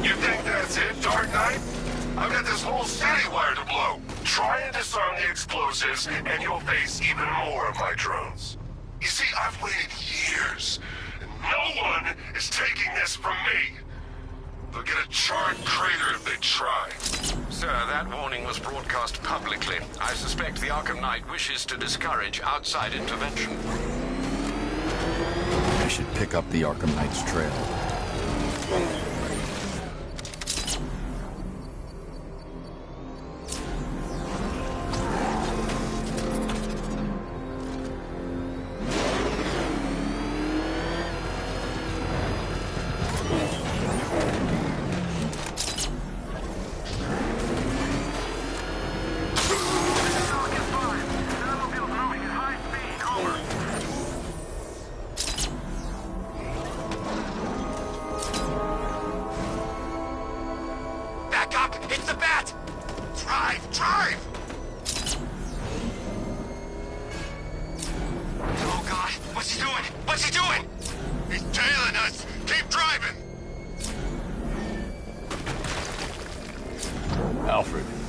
You think that's it, Dark Knight? I've got this whole city wired to blow. Try and disarm the explosives, and you'll face even more of my drones. You see, I've waited years, and no one is taking this from me. They'll get a charred crater if they try.
Sir, that warning was broadcast publicly. I suspect the Arkham Knight wishes to discourage outside intervention.
I should pick up the Arkham Knight's trail.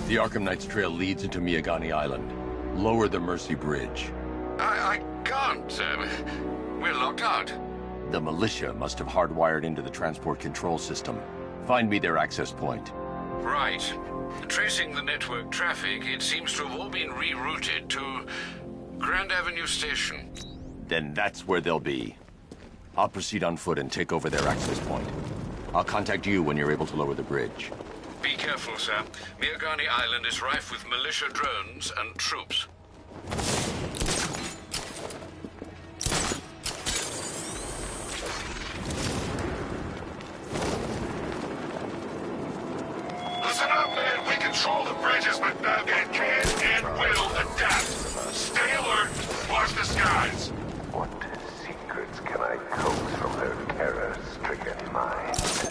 The Arkham Knight's trail leads into Miagani Island. Lower the Mercy Bridge.
I can't, sir. We're locked out.
The militia must have hardwired into the transport control system. Find me their access point.
Right. Tracing the network traffic, it seems to have all been rerouted to Grand Avenue Station.
Then that's where they'll be. I'll proceed on foot and take over their access point. I'll contact you when you're able to lower the bridge.
Be careful, sir. Miagani Island is rife with militia drones and troops.
Listen up, man. We control the bridges, but Batman can and will adapt. Stay alert. Watch the skies.
What secrets can I coax from their terror-stricken minds?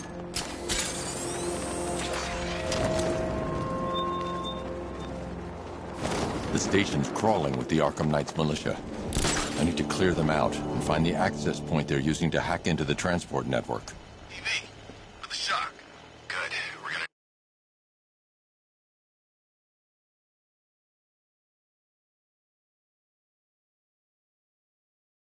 The station's crawling with the Arkham Knight's militia. I need to clear them out and find the access point they're using to hack into the transport network.
TV,